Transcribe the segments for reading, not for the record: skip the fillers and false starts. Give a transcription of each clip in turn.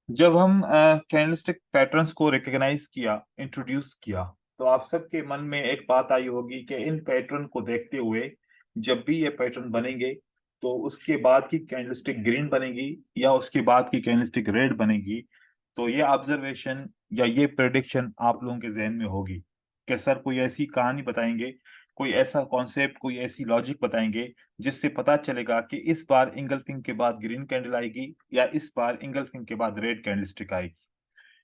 जब हम candlestick patterns को रिकग्नाइज किया, इंट्रोड्यूस किया, तो आप सबके मन में एक बात आई होगी कि इन पैटर्न को देखते हुए जब भी ये पैटर्न बनेंगे तो उसके बाद की कैंडलस्टिक ग्रीन बनेगी या उसके बाद की कैंडलस्टिक रेड बनेगी। तो ये ऑब्जर्वेशन या ये प्रेडिक्शन आप लोगों के जहन में होगी कि सर कोई ऐसी कहानी बताएंगे, कोई ऐसा कॉन्सेप्ट, कोई ऐसी लॉजिक बताएंगे जिससे पता चलेगा कि इस बार इंगल्फिंग के बाद ग्रीन कैंडल आएगी या इस बार इंगल्फिंग के बाद रेड कैंडलस्टिक आएगी,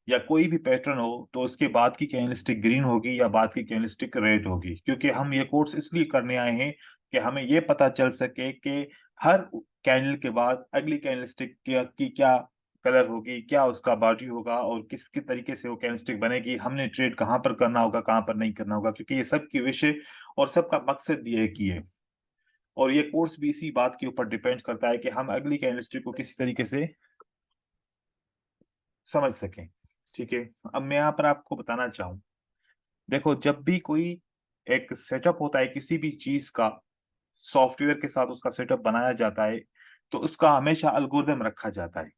या कोई भी पैटर्न हो तो उसके बाद की कैंडलस्टिक ग्रीन होगी या बाद की कैंडलस्टिक रेड होगी। क्योंकि हम ये कोर्स इसलिए करने आए हैं कि हमें ये पता चल सके कि हर कैंडल के बाद अगली कैंडलस्टिक की क्या कलर होगी, क्या उसका बॉडी होगा और किस किस तरीके से वो कैंडलस्टिक बनेगी, हमने ट्रेड कहाँ पर करना होगा, कहाँ पर नहीं करना होगा। क्योंकि ये सब की विषय और सबका मकसद भी एक ही है, और ये कोर्स भी इसी बात के ऊपर डिपेंड करता है कि हम अगली केमिस्ट्री को किसी तरीके से समझ सकें। ठीक है, अब मैं यहाँ पर आपको बताना चाहूँ, देखो जब भी कोई एक सेटअप होता है किसी भी चीज का, सॉफ्टवेयर के साथ उसका सेटअप बनाया जाता है, तो उसका हमेशा एल्गोरिदम रखा जाता है।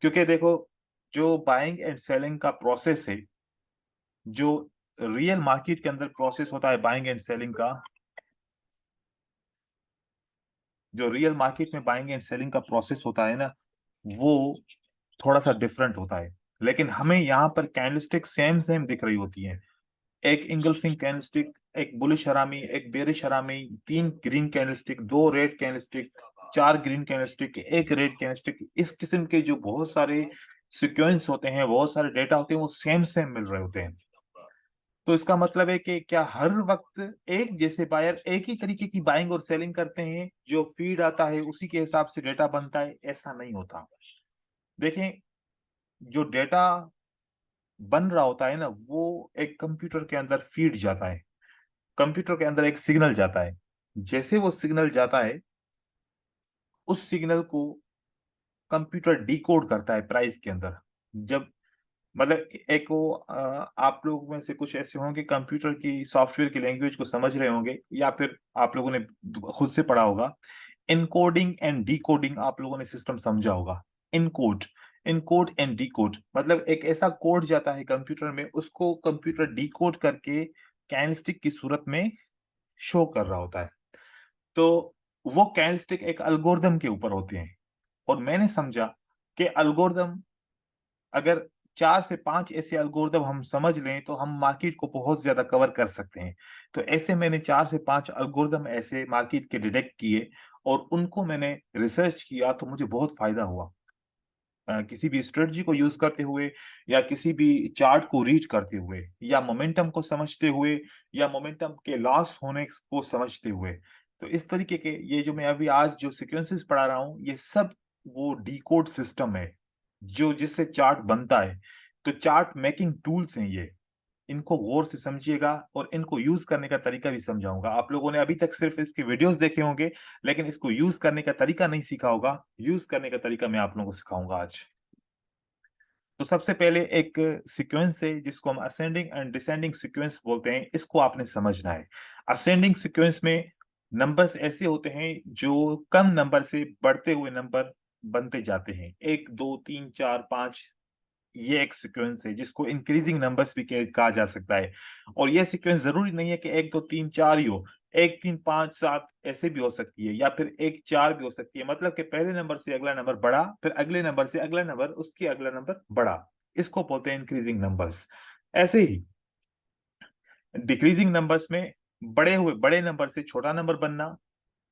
क्योंकि देखो, जो बाइंग एंड सेलिंग का प्रोसेस है, जो रियल मार्केट के अंदर प्रोसेस होता है बाइंग एंड सेलिंग का, जो रियल मार्केट में बाइंग एंड सेलिंग का प्रोसेस होता है ना, वो थोड़ा सा डिफरेंट होता है। लेकिन हमें यहाँ पर कैंडलस्टिक सेम सेम दिख रही होती हैं। एक इंगल्फिंग कैंडलस्टिक, एक बुलिश हरामी, एक बेरिश हरामी, तीन ग्रीन कैंडलस्टिक, दो रेड कैंडलस्टिक, चार ग्रीन कैंडलस्टिक, एक रेड कैंडलस्टिक, इस किस्म के जो बहुत सारे सिक्वेंस होते हैं, बहुत सारे डेटा होते हैं, वो सेम सेम मिल रहे होते हैं। तो इसका मतलब है कि क्या हर वक्त एक जैसे बायर एक ही तरीके की बाइंग और सेलिंग करते हैं, जो फीड आता है उसी के हिसाब से डेटा बनता है? ऐसा नहीं होता। देखें, जो डेटा बन रहा होता है ना, वो एक कंप्यूटर के अंदर फीड जाता है, कंप्यूटर के अंदर एक सिग्नल जाता है। जैसे वो सिग्नल जाता है, उस सिग्नल को कंप्यूटर डिकोड करता है प्राइस के अंदर। जब मतलब एक वो आप लोगों में से कुछ ऐसे होंगे कंप्यूटर की सॉफ्टवेयर की लैंग्वेज को समझ रहे होंगे, या फिर आप लोगों ने खुद से पढ़ा होगा। इनकोडिंग एंड डिकोडिंग आप लोगों ने सिस्टम समझा होगा। इनकोड, इनकोड एंड डिकोड मतलब एक ऐसा कोड जाता है कंप्यूटर में, उसको कंप्यूटर डिकोड करके कैंडलस्टिक की सूरत में शो कर रहा होता है। तो वो कैंडलस्टिक एक एल्गोरिदम के ऊपर होते हैं। और मैंने समझा कि एल्गोरिदम, अगर चार से पांच ऐसे एल्गोरिदम हम समझ लें तो हम मार्केट को बहुत ज्यादा कवर कर सकते हैं। तो ऐसे मैंने चार से पांच एल्गोरिदम ऐसे मार्केट के डिटेक्ट किए और उनको मैंने रिसर्च किया, तो मुझे बहुत फायदा हुआ। किसी भी स्ट्रेटजी को यूज करते हुए, या किसी भी चार्ट को रीड करते हुए, या मोमेंटम को समझते हुए, या मोमेंटम के लॉस होने को समझते हुए। तो इस तरीके के ये जो मैं अभी आज जो सीक्वेंसेस पढ़ा रहा हूँ, ये सब वो डीकोड सिस्टम है जो जिससे चार्ट बनता है। तो चार्ट मेकिंग टूल्स हैं ये, इनको गौर से समझिएगा और इनको यूज करने का तरीका भी समझाऊंगा। आप लोगों ने अभी तक सिर्फ इसके वीडियोस देखे होंगे, लेकिन इसको यूज करने का तरीका नहीं सीखा होगा। यूज करने का तरीका मैं आप लोगों को सिखाऊंगा आज। तो सबसे पहले एक सीक्वेंस है जिसको हम असेंडिंग एंड डिसेंडिंग सीक्वेंस बोलते हैं, इसको आपने समझना है। असेंडिंग सीक्वेंस में नंबर्स ऐसे होते हैं जो कम नंबर से बढ़ते हुए नंबर बनते जाते हैं, एक दो तीन चार पांच। ये एक सीक्वेंस है जिसको इंक्रीजिंग नंबर्स भी कहा जा सकता है। और ये सीक्वेंस जरूरी नहीं है कि एक दो तीन चार ही हो, एक तीन पांच सात ऐसे भी हो सकती है, या फिर एक चार भी हो सकती है। मतलब कि पहले नंबर से अगला नंबर बढ़ा, फिर अगले नंबर से अगला नंबर, उसके अगला नंबर बढ़ा। इसको बोलते हैं इंक्रीजिंग नंबर्स। ऐसे ही डिक्रीजिंग नंबर्स में बड़े हुए बड़े नंबर से छोटा नंबर बनना,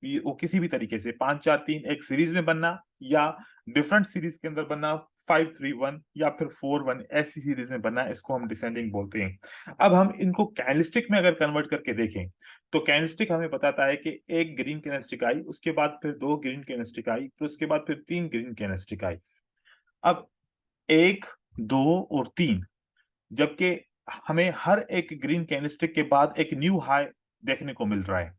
वो किसी भी तरीके से पांच चार तीन एक सीरीज में बनना, या डिफरेंट सीरीज के अंदर बनना, फाइव थ्री वन या फिर फोर वन, ऐसी सीरीज में बनना, इसको हम डिसेंडिंग बोलते हैं। अब हम इनको कैंडलस्टिक में अगर कन्वर्ट करके देखें, तो कैंडलस्टिक हमें बताता है कि एक ग्रीन कैंडलस्टिक आई, उसके बाद फिर दो ग्रीन कैंडलस्टिक आई, फिर उसके बाद फिर तीन ग्रीन कैंडलस्टिक आई। अब एक, दो और तीन, जबकि हमें हर एक ग्रीन कैंडलस्टिक के बाद एक न्यू हाई देखने को मिल रहा है।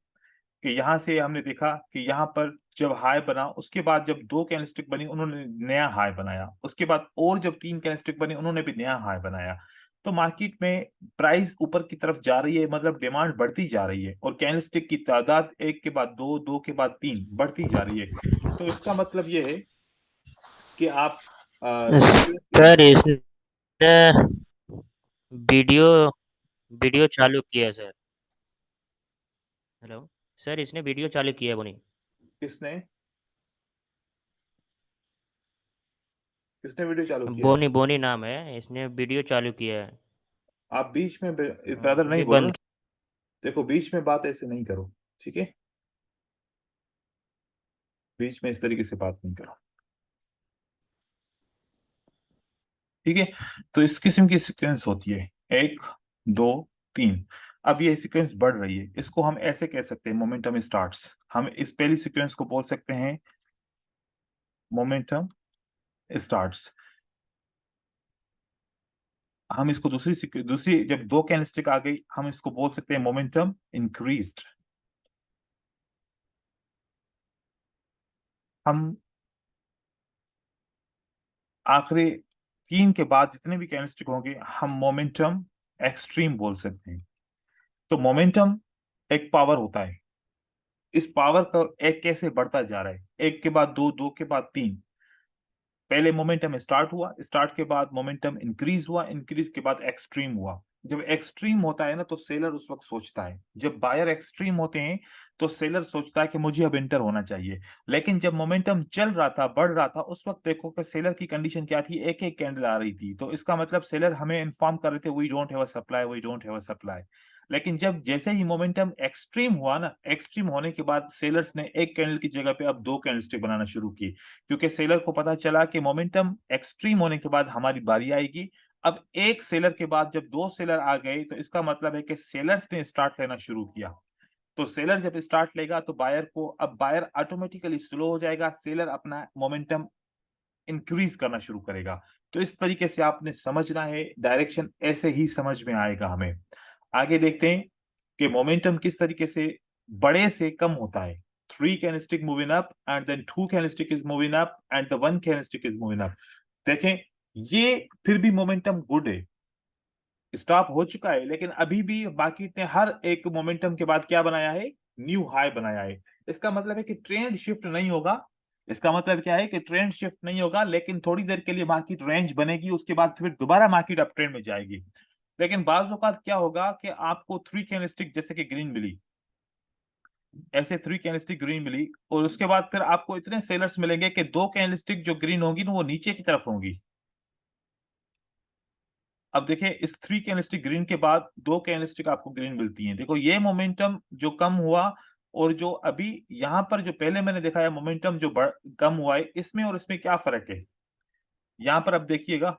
कि यहां से हमने देखा कि यहाँ पर जब हाई बना, उसके बाद जब दो कैंडलस्टिक बनी उन्होंने नया हाई बनाया, उसके बाद और जब तीन कैंडलस्टिक बनी उन्होंने भी नया हाई बनाया। तो मार्केट में प्राइस ऊपर की तरफ जा रही है, मतलब डिमांड बढ़ती जा रही है, और कैंडलस्टिक की तादाद एक के बाद दो, दो के बाद तीन बढ़ती जा रही है। तो इसका मतलब ये है कि आप सर इसने वीडियो वीडियो चालू किया सर। हेलो। सर इसने वीडियो चालू किया बोनी। किसने किसने वीडियो चालू किया है? बोनी बोनी नाम है, इसने वीडियो चालू किया है। आप बीच में ब्रदर नहीं अभी बोलो। बंद। देखो, बीच में बात ऐसे नहीं करो, ठीक है? बीच में इस तरीके से बात नहीं करो, ठीक है? तो इस किस्म की सीक्वेंस होती है, एक, दो, तीन। अब ये सीक्वेंस बढ़ रही है, इसको हम ऐसे कह सकते हैं, मोमेंटम स्टार्ट्स। हम इस पहली सीक्वेंस को बोल सकते हैं मोमेंटम स्टार्ट्स। हम इसको दूसरी जब दो कैंडलस्टिक आ गई, हम इसको बोल सकते हैं मोमेंटम इंक्रीज्ड। हम आखिरी तीन के बाद जितने भी कैंडलस्टिक होंगे, हम मोमेंटम एक्सट्रीम बोल सकते हैं। तो मोमेंटम एक पावर होता है, इस पावर का एक कैसे बढ़ता जा रहा है, एक के बाद दो, दो के बाद तीन। पहले मोमेंटम स्टार्ट हुआ, स्टार्ट के बाद मोमेंटम इंक्रीज हुआ, इंक्रीज के बाद एक्सट्रीम हुआ। जब एक्सट्रीम होता है ना, तो सेलर उस वक्त सोचता है, जब बायर एक्सट्रीम होते हैं तो सेलर सोचता है कि मुझे अब इंटर होना चाहिए। लेकिन जब मोमेंटम चल रहा था, बढ़ रहा था, उस वक्त देखो कि सेलर की कंडीशन क्या थी, एक एक कैंडल आ रही थी। तो इसका मतलब सेलर हमें इन्फॉर्म कर रहे थे, we don't have a supply, we don't have a supply. लेकिन जब जैसे ही मोमेंटम एक्सट्रीम हुआ ना, एक्सट्रीम होने के बाद सेलर्स ने एक कैंडल की जगह पे अब दो कैंडलस्टिक बनाना शुरू की, क्योंकि सेलर को पता चला कि मोमेंटम एक्सट्रीम होने के बाद हमारी बारी आएगी। अब एक सेलर के बाद जब दो सेलर आ गए, तो इसका मतलब है कि सेलर्स ने स्टार्ट लेना शुरू किया। तो सेलर जब स्टार्ट लेगा, तो बायर को, अब बायर ऑटोमेटिकली स्लो हो जाएगा, सेलर अपना मोमेंटम इंक्रीज करना शुरू करेगा। तो इस तरीके से आपने समझना है, डायरेक्शन ऐसे ही समझ में आएगा हमें। आगे देखते हैं कि मोमेंटम किस तरीके से बड़े से कम होता है। Three candlestick moving up and then two candlestick is moving up and the one candlestick is moving up. देखें, ये फिर भी मोमेंटम गुड है, स्टॉप हो चुका है, लेकिन अभी भी मार्केट ने हर एक मोमेंटम के बाद क्या बनाया है, न्यू हाई बनाया है। इसका मतलब है कि ट्रेंड शिफ्ट नहीं होगा। इसका मतलब क्या है कि ट्रेंड शिफ्ट नहीं होगा, लेकिन थोड़ी देर के लिए मार्केट रेंज बनेगी, उसके बाद फिर दोबारा मार्केट अप ट्रेंड में जाएगी। लेकिन बाज औकात क्या होगा कि आपको थ्री कैंडलस्टिक जैसे कि ग्रीन मिली, ऐसे थ्री कैंडलस्टिक ग्रीन मिली, और उसके बाद फिर आपको इतने सेलर्स मिलेंगे कि दो कैंडलस्टिक जो ग्रीन होंगी ना, वो नीचे की तरफ होंगी। अब देखें, इस थ्री कैंडलस्टिक ग्रीन के बाद दो कैंडलस्टिक आपको ग्रीन मिलती हैं। देखो, ये मोमेंटम जो कम हुआ, और जो अभी यहां पर जो पहले मैंने दिखाया मोमेंटम जो कम हुआ है, इसमें और इसमें क्या फर्क है? यहां पर अब देखिएगा,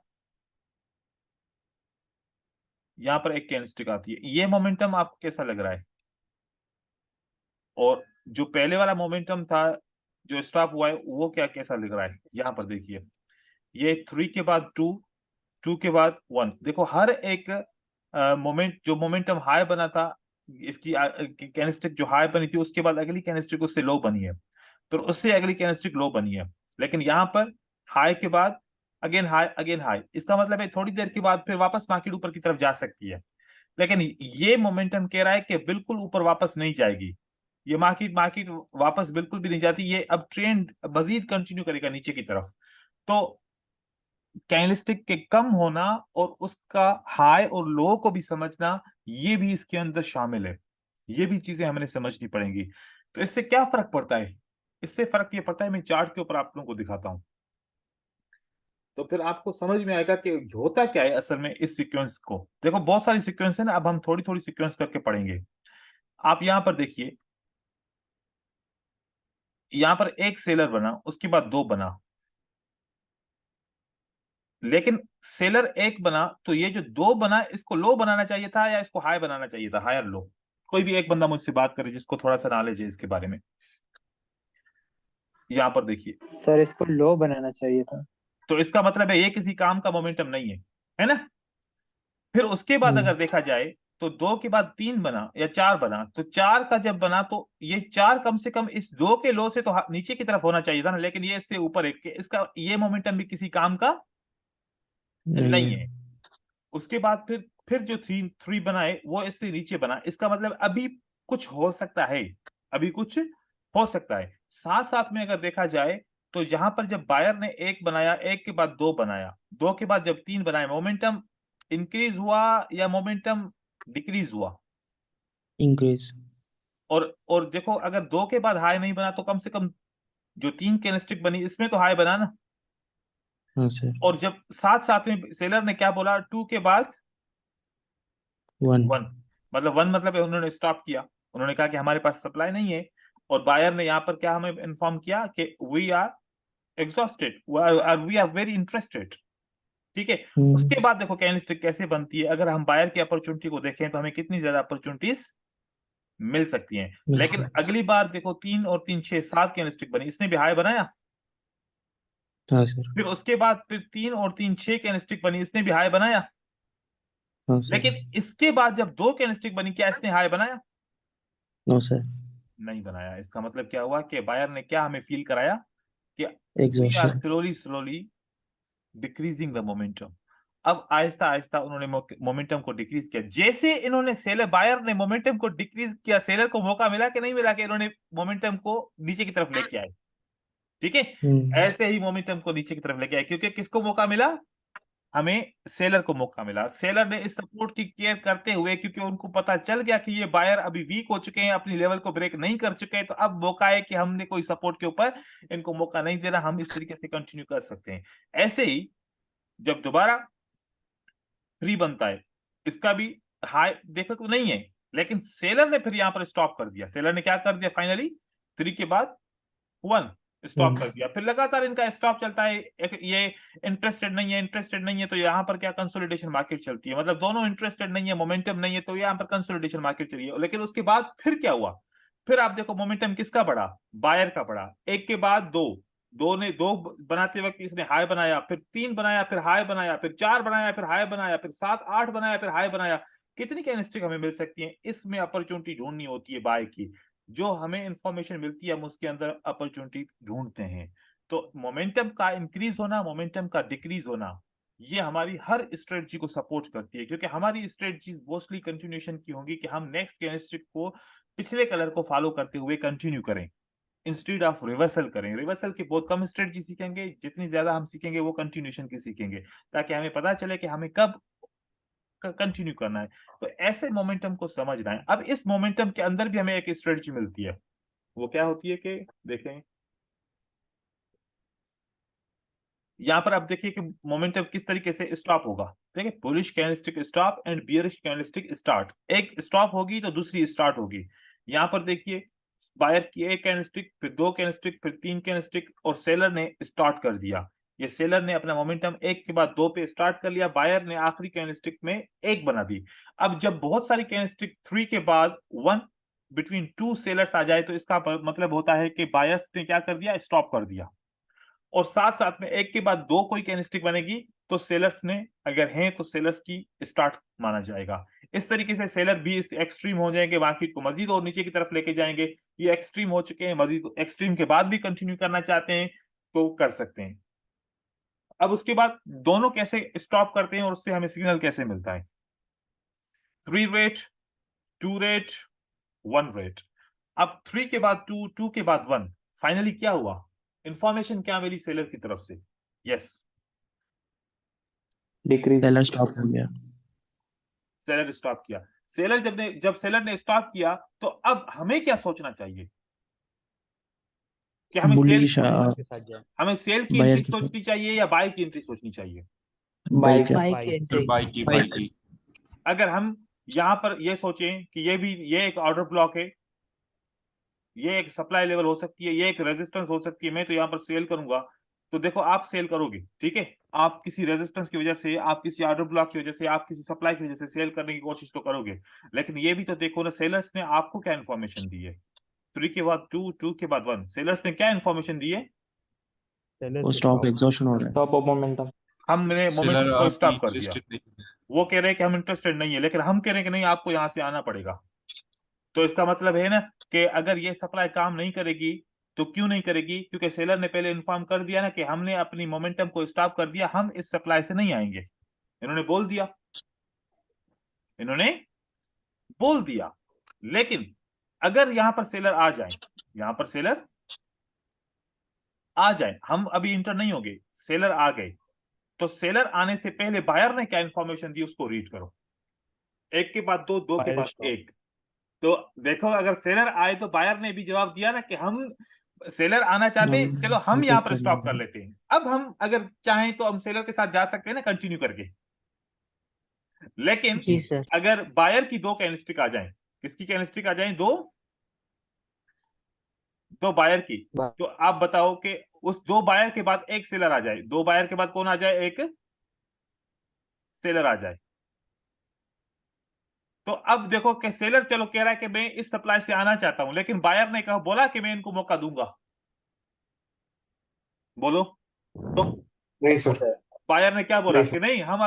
यहां पर एक कैंडलस्टिक आती है, ये मोमेंटम आपको कैसा लग रहा है? और जो पहले वाला मोमेंटम था जो स्टॉप हुआ है, वो क्या कैसा लग रहा है? यहां पर देखिए, ये थ्री के बाद टू, टू के बाद वन। देखो, हर एक जो मोमेंटम हाई बना था, इसकी कैनेस्टिक जो हाई बनी थी, उसके बाद अगली कैनेस्टिक उससे लो बनी है, तो उससे अगली कैनेस्टिक लो बनी है। लेकिन यहाँ पर हाई के बाद अगेन हाई, अगेन हाई, इसका मतलब है थोड़ी देर के बाद फिर वापस मार्केट ऊपर की तरफ जा सकती है। लेकिन ये मोमेंटम कह रहा है कि बिल्कुल ऊपर वापस नहीं जाएगी, ये मार्केट मार्केट वापस बिल्कुल भी नहीं जाती, ये अब ट्रेंड मजीद कंटिन्यू करेगा नीचे की तरफ। तो कैंडलस्टिक के कम होना और उसका हाई और लो को भी समझना, ये भी इसके अंदर शामिल है। ये भी चीजें हमें समझनी पड़ेंगी। तो इससे क्या फर्क पड़ता है? इससे फर्क ये पड़ता है, मैं चार्ट के ऊपर आप लोगों को दिखाता हूं, तो फिर आपको समझ में आएगा कि होता क्या है असल में इस सीक्वेंस को। देखो, बहुत सारी सीक्वेंस है ना, अब हम थोड़ी थोड़ी सीक्वेंस करके पढ़ेंगे। आप यहां पर देखिए, यहां पर एक सेलर बना, उसके बाद दो बना, लेकिन सेलर एक बना, तो ये जो दो बना, इसको लो बनाना चाहिए था या इसको हाई बनाना चाहिए था, हायर लो? कोई भी एक बंदा मुझसे बात करे जिसको थोड़ा सा नॉलेज है इसके बारे में। यहां पर देखिए, सर इसको लो बनाना चाहिए था। तो इसका मतलब है ये किसी काम का मोमेंटम नहीं है ना? फिर उसके बाद हम्म। अगर देखा जाए, तो दो के बाद तीन बना या चार बना, तो चार का जब बना, तो ये चार कम से कम इस दो के लो से तो नीचे की तरफ होना चाहिए था ना, लेकिन ये इससे ऊपर है, कि इसका ये मोमेंटम भी किसी काम का नहीं नहीं है। है। उसके बाद फिर जो थ्री थ्री बनाए, वो इससे नीचे बना, इसका मतलब अभी कुछ हो सकता है, अभी कुछ हो सकता है। साथ साथ में अगर देखा जाए, तो यहाँ पर जब बायर ने एक बनाया, एक के बाद दो बनाया, दो के बाद जब तीन बनाया, मोमेंटम इंक्रीज हुआ या मोमेंटम डिक्रीज हुआ? इंक्रीज। और देखो, अगर दो के बाद हाई नहीं बना तो कम से कम जो तीन कैंडलस्टिक बनी इसमें तो हाई बना ना। हाँ सर। और जब साथ साथ में सेलर ने क्या बोला, टू के बाद 1। वन, मतलब वन मतलब उन्होंने स्टॉप किया, उन्होंने कहा कि हमारे पास सप्लाई नहीं है। और बायर ने यहाँ पर क्या हमें इन्फॉर्म किया कि we are exhausted, we are very interested. ठीक है। उसके बाद देखो कैंडलस्टिक कैसे बनती है, अगर हम बायर की अपॉर्चुनिटी को देखें तो हमें कितनी ज्यादा अपॉर्चुनिटीज मिल सकती हैं। लेकिन अगली बार देखो, 3 और 3 6 7 कैंडलस्टिक बनी, इसने भी हाई बनाया। हाँ सर। फिर उसके बाद फिर 3 और 3 6 कैंडलस्टिक बनी, इसने भी हाई बनाया। हाँ सर। लेकिन इसके बाद जब दो कैंडलस्टिक बनी, क्या इसने हाई बनाया? No sir. नहीं बनाया। इसका मतलब क्या हुआ कि बायर ने क्या हमें फील कराया कि we are exhaustion. Slowly slowly decreasing the momentum. अब आहिस्ता आहिस्ता उन्होंने मोमेंटम को डिक्रीज किया। जैसे इन्होंने सेलर बायर ने मोमेंटम को डिक्रीज किया, सेलर को मौका मिला कि नहीं मिला कि इन्होंने मोमेंटम को नीचे की तरफ लेके आए। ठीक है। ऐसे ही मोमेंटम को नीचे की तरफ लेके आए, क्योंकि किसको मौका मिला? हमें सेलर को मौका मिला। सेलर ने इस सपोर्ट की केयर करते हुए, क्योंकि उनको पता चल गया कि ये बायर अभी वीक हो चुके हैं, अपनी लेवल को ब्रेक नहीं कर चुके हैं, तो अब मौका है कि हमने कोई सपोर्ट के ऊपर इनको मौका नहीं देना, हम इस तरीके से कंटिन्यू कर सकते हैं। ऐसे ही जब दोबारा थ्री बनता है, इसका भी हाई देखो तो नहीं है, लेकिन सेलर ने फिर यहां पर स्टॉप कर दिया। सेलर ने क्या कर दिया, फाइनली थ्री के बाद वन स्टॉप कर दिया। फिर लगातार इनका स्टॉप चलता है। ये इंटरेस्टेड नहीं है, इंटरेस्टेड नहीं है, तो यहाँ पर क्या कंसोलिडेशन मार्केट चलती है, मतलब दोनों इंटरेस्टेड नहीं है, मोमेंटम नहीं है, तो यहाँ पर कंसोलिडेशन मार्केट चली है। लेकिन उसके बाद फिर क्या हुआ? फिर आप देखो मोमेंटम किसका बढ़ा? बायर का बढ़ा। एक के बाद दो, दो ने दो बनाते वक्त इसने हाई बनाया, फिर तीन बनाया, फिर हाई बनाया, फिर चार बनाया, फिर हाई बनाया, फिर सात आठ बनाया, फिर हाई बनाया। कितनी कैंडलस्टिक हमें मिल सकती है? इसमें अपॉर्चुनिटी ढूंढनी होती है बाय की। जो हमें इंफॉर्मेशन मिलती है हम उसके अंदर अपॉर्चुनिटी ढूंढते हैं। तो मोमेंटम का इंक्रीज होना, मोमेंटम का डिक्रीज होना, ये हमारी हर स्ट्रेटजी को सपोर्ट करती है, क्योंकि हमारी स्ट्रेटजी मोस्टली कंटिन्यूएशन की होगी कि हम नेक्स्ट कैंडलस्टिक को पिछले कलर को फॉलो करते हुए कंटिन्यू करें, इंस्टेड ऑफ रिवर्सल करें। रिवर्सल की बहुत कम स्ट्रेटजी सीखेंगे, जितनी ज्यादा हम सीखेंगे वो कंटिन्यूएशन की सीखेंगे, ताकि हमें पता चले कि हमें कब कंटिन्यू करना है। तो ऐसे मोमेंटम को समझना है। अब इस मोमेंटम के अंदर भी हमें एक स्ट्रेटजी मिलती है, वो क्या होती है कि देखें यहां पर आप देखिए कि मोमेंटम किस तरीके से स्टॉप होगा। देखिए, bullish candlestick stop and bearish candlestick start. एक स्टॉप होगी तो दूसरी स्टार्ट होगी। यहां पर देखिए, बायर की एक कैंडलस्टिक, फिर दो कैंडलस्टिक, फिर तीन कैंडलस्टिक, और सेलर ने स्टार्ट कर दिया। ये सेलर ने अपना मोमेंटम एक के बाद दो पे स्टार्ट कर लिया, बायर ने आखिरी कैंडलस्टिक में एक बना दी। अब जब बहुत सारी कैंडलस्टिक थ्री के बाद वन बिटवीन टू सेलर्स आ जाए, तो इसका मतलब होता है कि बायर्स ने क्या कर दिया, स्टॉप कर दिया। और साथ साथ में एक के बाद दो कोई कैंडलस्टिक बनेगी, तो सेलर्स ने अगर हैं तो सेलर्स की स्टार्ट माना जाएगा। इस तरीके से सेलर भी एक्सट्रीम हो जाएंगे, मार्केट को मजीद और नीचे की तरफ लेके जाएंगे। ये एक्सट्रीम हो चुके हैं, मजीद एक्सट्रीम के बाद भी कंटिन्यू करना चाहते हैं तो कर सकते हैं। अब उसके बाद दोनों कैसे स्टॉप करते हैं और उससे हमें सिग्नल कैसे मिलता है? Three rate, two rate, one rate. अब थ्री के बाद टू, टू के बाद वन, फाइनली क्या हुआ? इंफॉर्मेशन क्या मिली सेलर की तरफ से? Yes, decrease. सेलर स्टॉप हो गया। सेलर स्टॉप किया। सेलर जब सेलर ने स्टॉप किया, तो अब हमें क्या सोचना चाहिए कि हमें सेल बुलिश के साथ जाए। हमें सेल की बायर एंट्री की सोचनी चाहिए या बाय की एंट्री सोचनी चाहिए? बाय की। बाइक की एंट्री। बाई की। अगर हम यहां पर ये सोचें कि ये एक ऑर्डर ब्लॉक है, ये एक सप्लाई लेवल हो सकती है, ये एक रेजिस्टेंस हो सकती है, मैं तो यहां पर सेल करूंगा, तो देखो आप सेल करोगे, ठीक है। आप किसी रेजिस्टेंस की वजह से, आप किसी ऑर्डर ब्लॉक की वजह से, आप किसी सप्लाई की वजह से सेल करने की कोशिश तो करोगे। लेकिन ये भी तो देखो ना, सेलर्स ने आपको क्या इन्फॉर्मेशन दी है? थ्री के बाद टू, टू के बाद वन, सेलर्स ने क्या इन्फॉर्मेशन दी है? वो स्टॉप एग्जॉशन हो रहा है। Top of momentum. हमने सेलर मोमेंटम को आप स्टॉप कर दिया। इंटरेस्टेड नहीं। वो कह रहे हैं कि हम इंटरेस्टेड नहीं है, लेकिन हम कह रहे हैं कि नहीं, आपको यहां से आना पड़ेगा। तो इसका मतलब है ना कि अगर ये सप्लाई काम नहीं करेगी, तो क्यों नहीं करेगी? क्योंकि सेलर ने पहले इन्फॉर्म कर दिया ना कि हमने अपनी मोमेंटम को स्टॉप कर दिया, हम इस सप्लाई से नहीं आएंगे। इन्होंने बोल दिया, इन्होंने बोल दिया। लेकिन अगर यहां पर सेलर आ जाए, यहां पर सेलर आ जाए, हम अभी इंटर नहीं होंगे, सेलर आ गए, तो सेलर आने से पहले बायर ने क्या इंफॉर्मेशन दी उसको रीड करो, एक के बाद दो, दो के बाद एक। तो देखो अगर सेलर आए तो बायर ने भी जवाब दिया ना कि हम, सेलर आना चाहते हैं, चलो हम यहाँ पर स्टॉप कर लेते हैं। अब हम अगर चाहें तो हम सेलर के साथ जा सकते हैं ना कंटिन्यू करके, लेकिन जी सर। अगर बायर की दो कैंडलस्टिक आ जाएं, किसकी कैंडलस्टिक आ जाएं, दो बायर की, तो आप बताओ कि उस दो बायर के बाद एक सेलर आ जाए, दो बायर के बाद कौन आ जाए, एक सेलर आ जाए। तो अब देखो कि सेलर चलो कह रहा है कि मैं इस सप्लाई से आना चाहता हूं, लेकिन बायर ने कहा, बोला कि मैं इनको मौका दूंगा, बोलो तो नहीं सर, बायर ने क्या बोला नहीं कि सर। नहीं, हम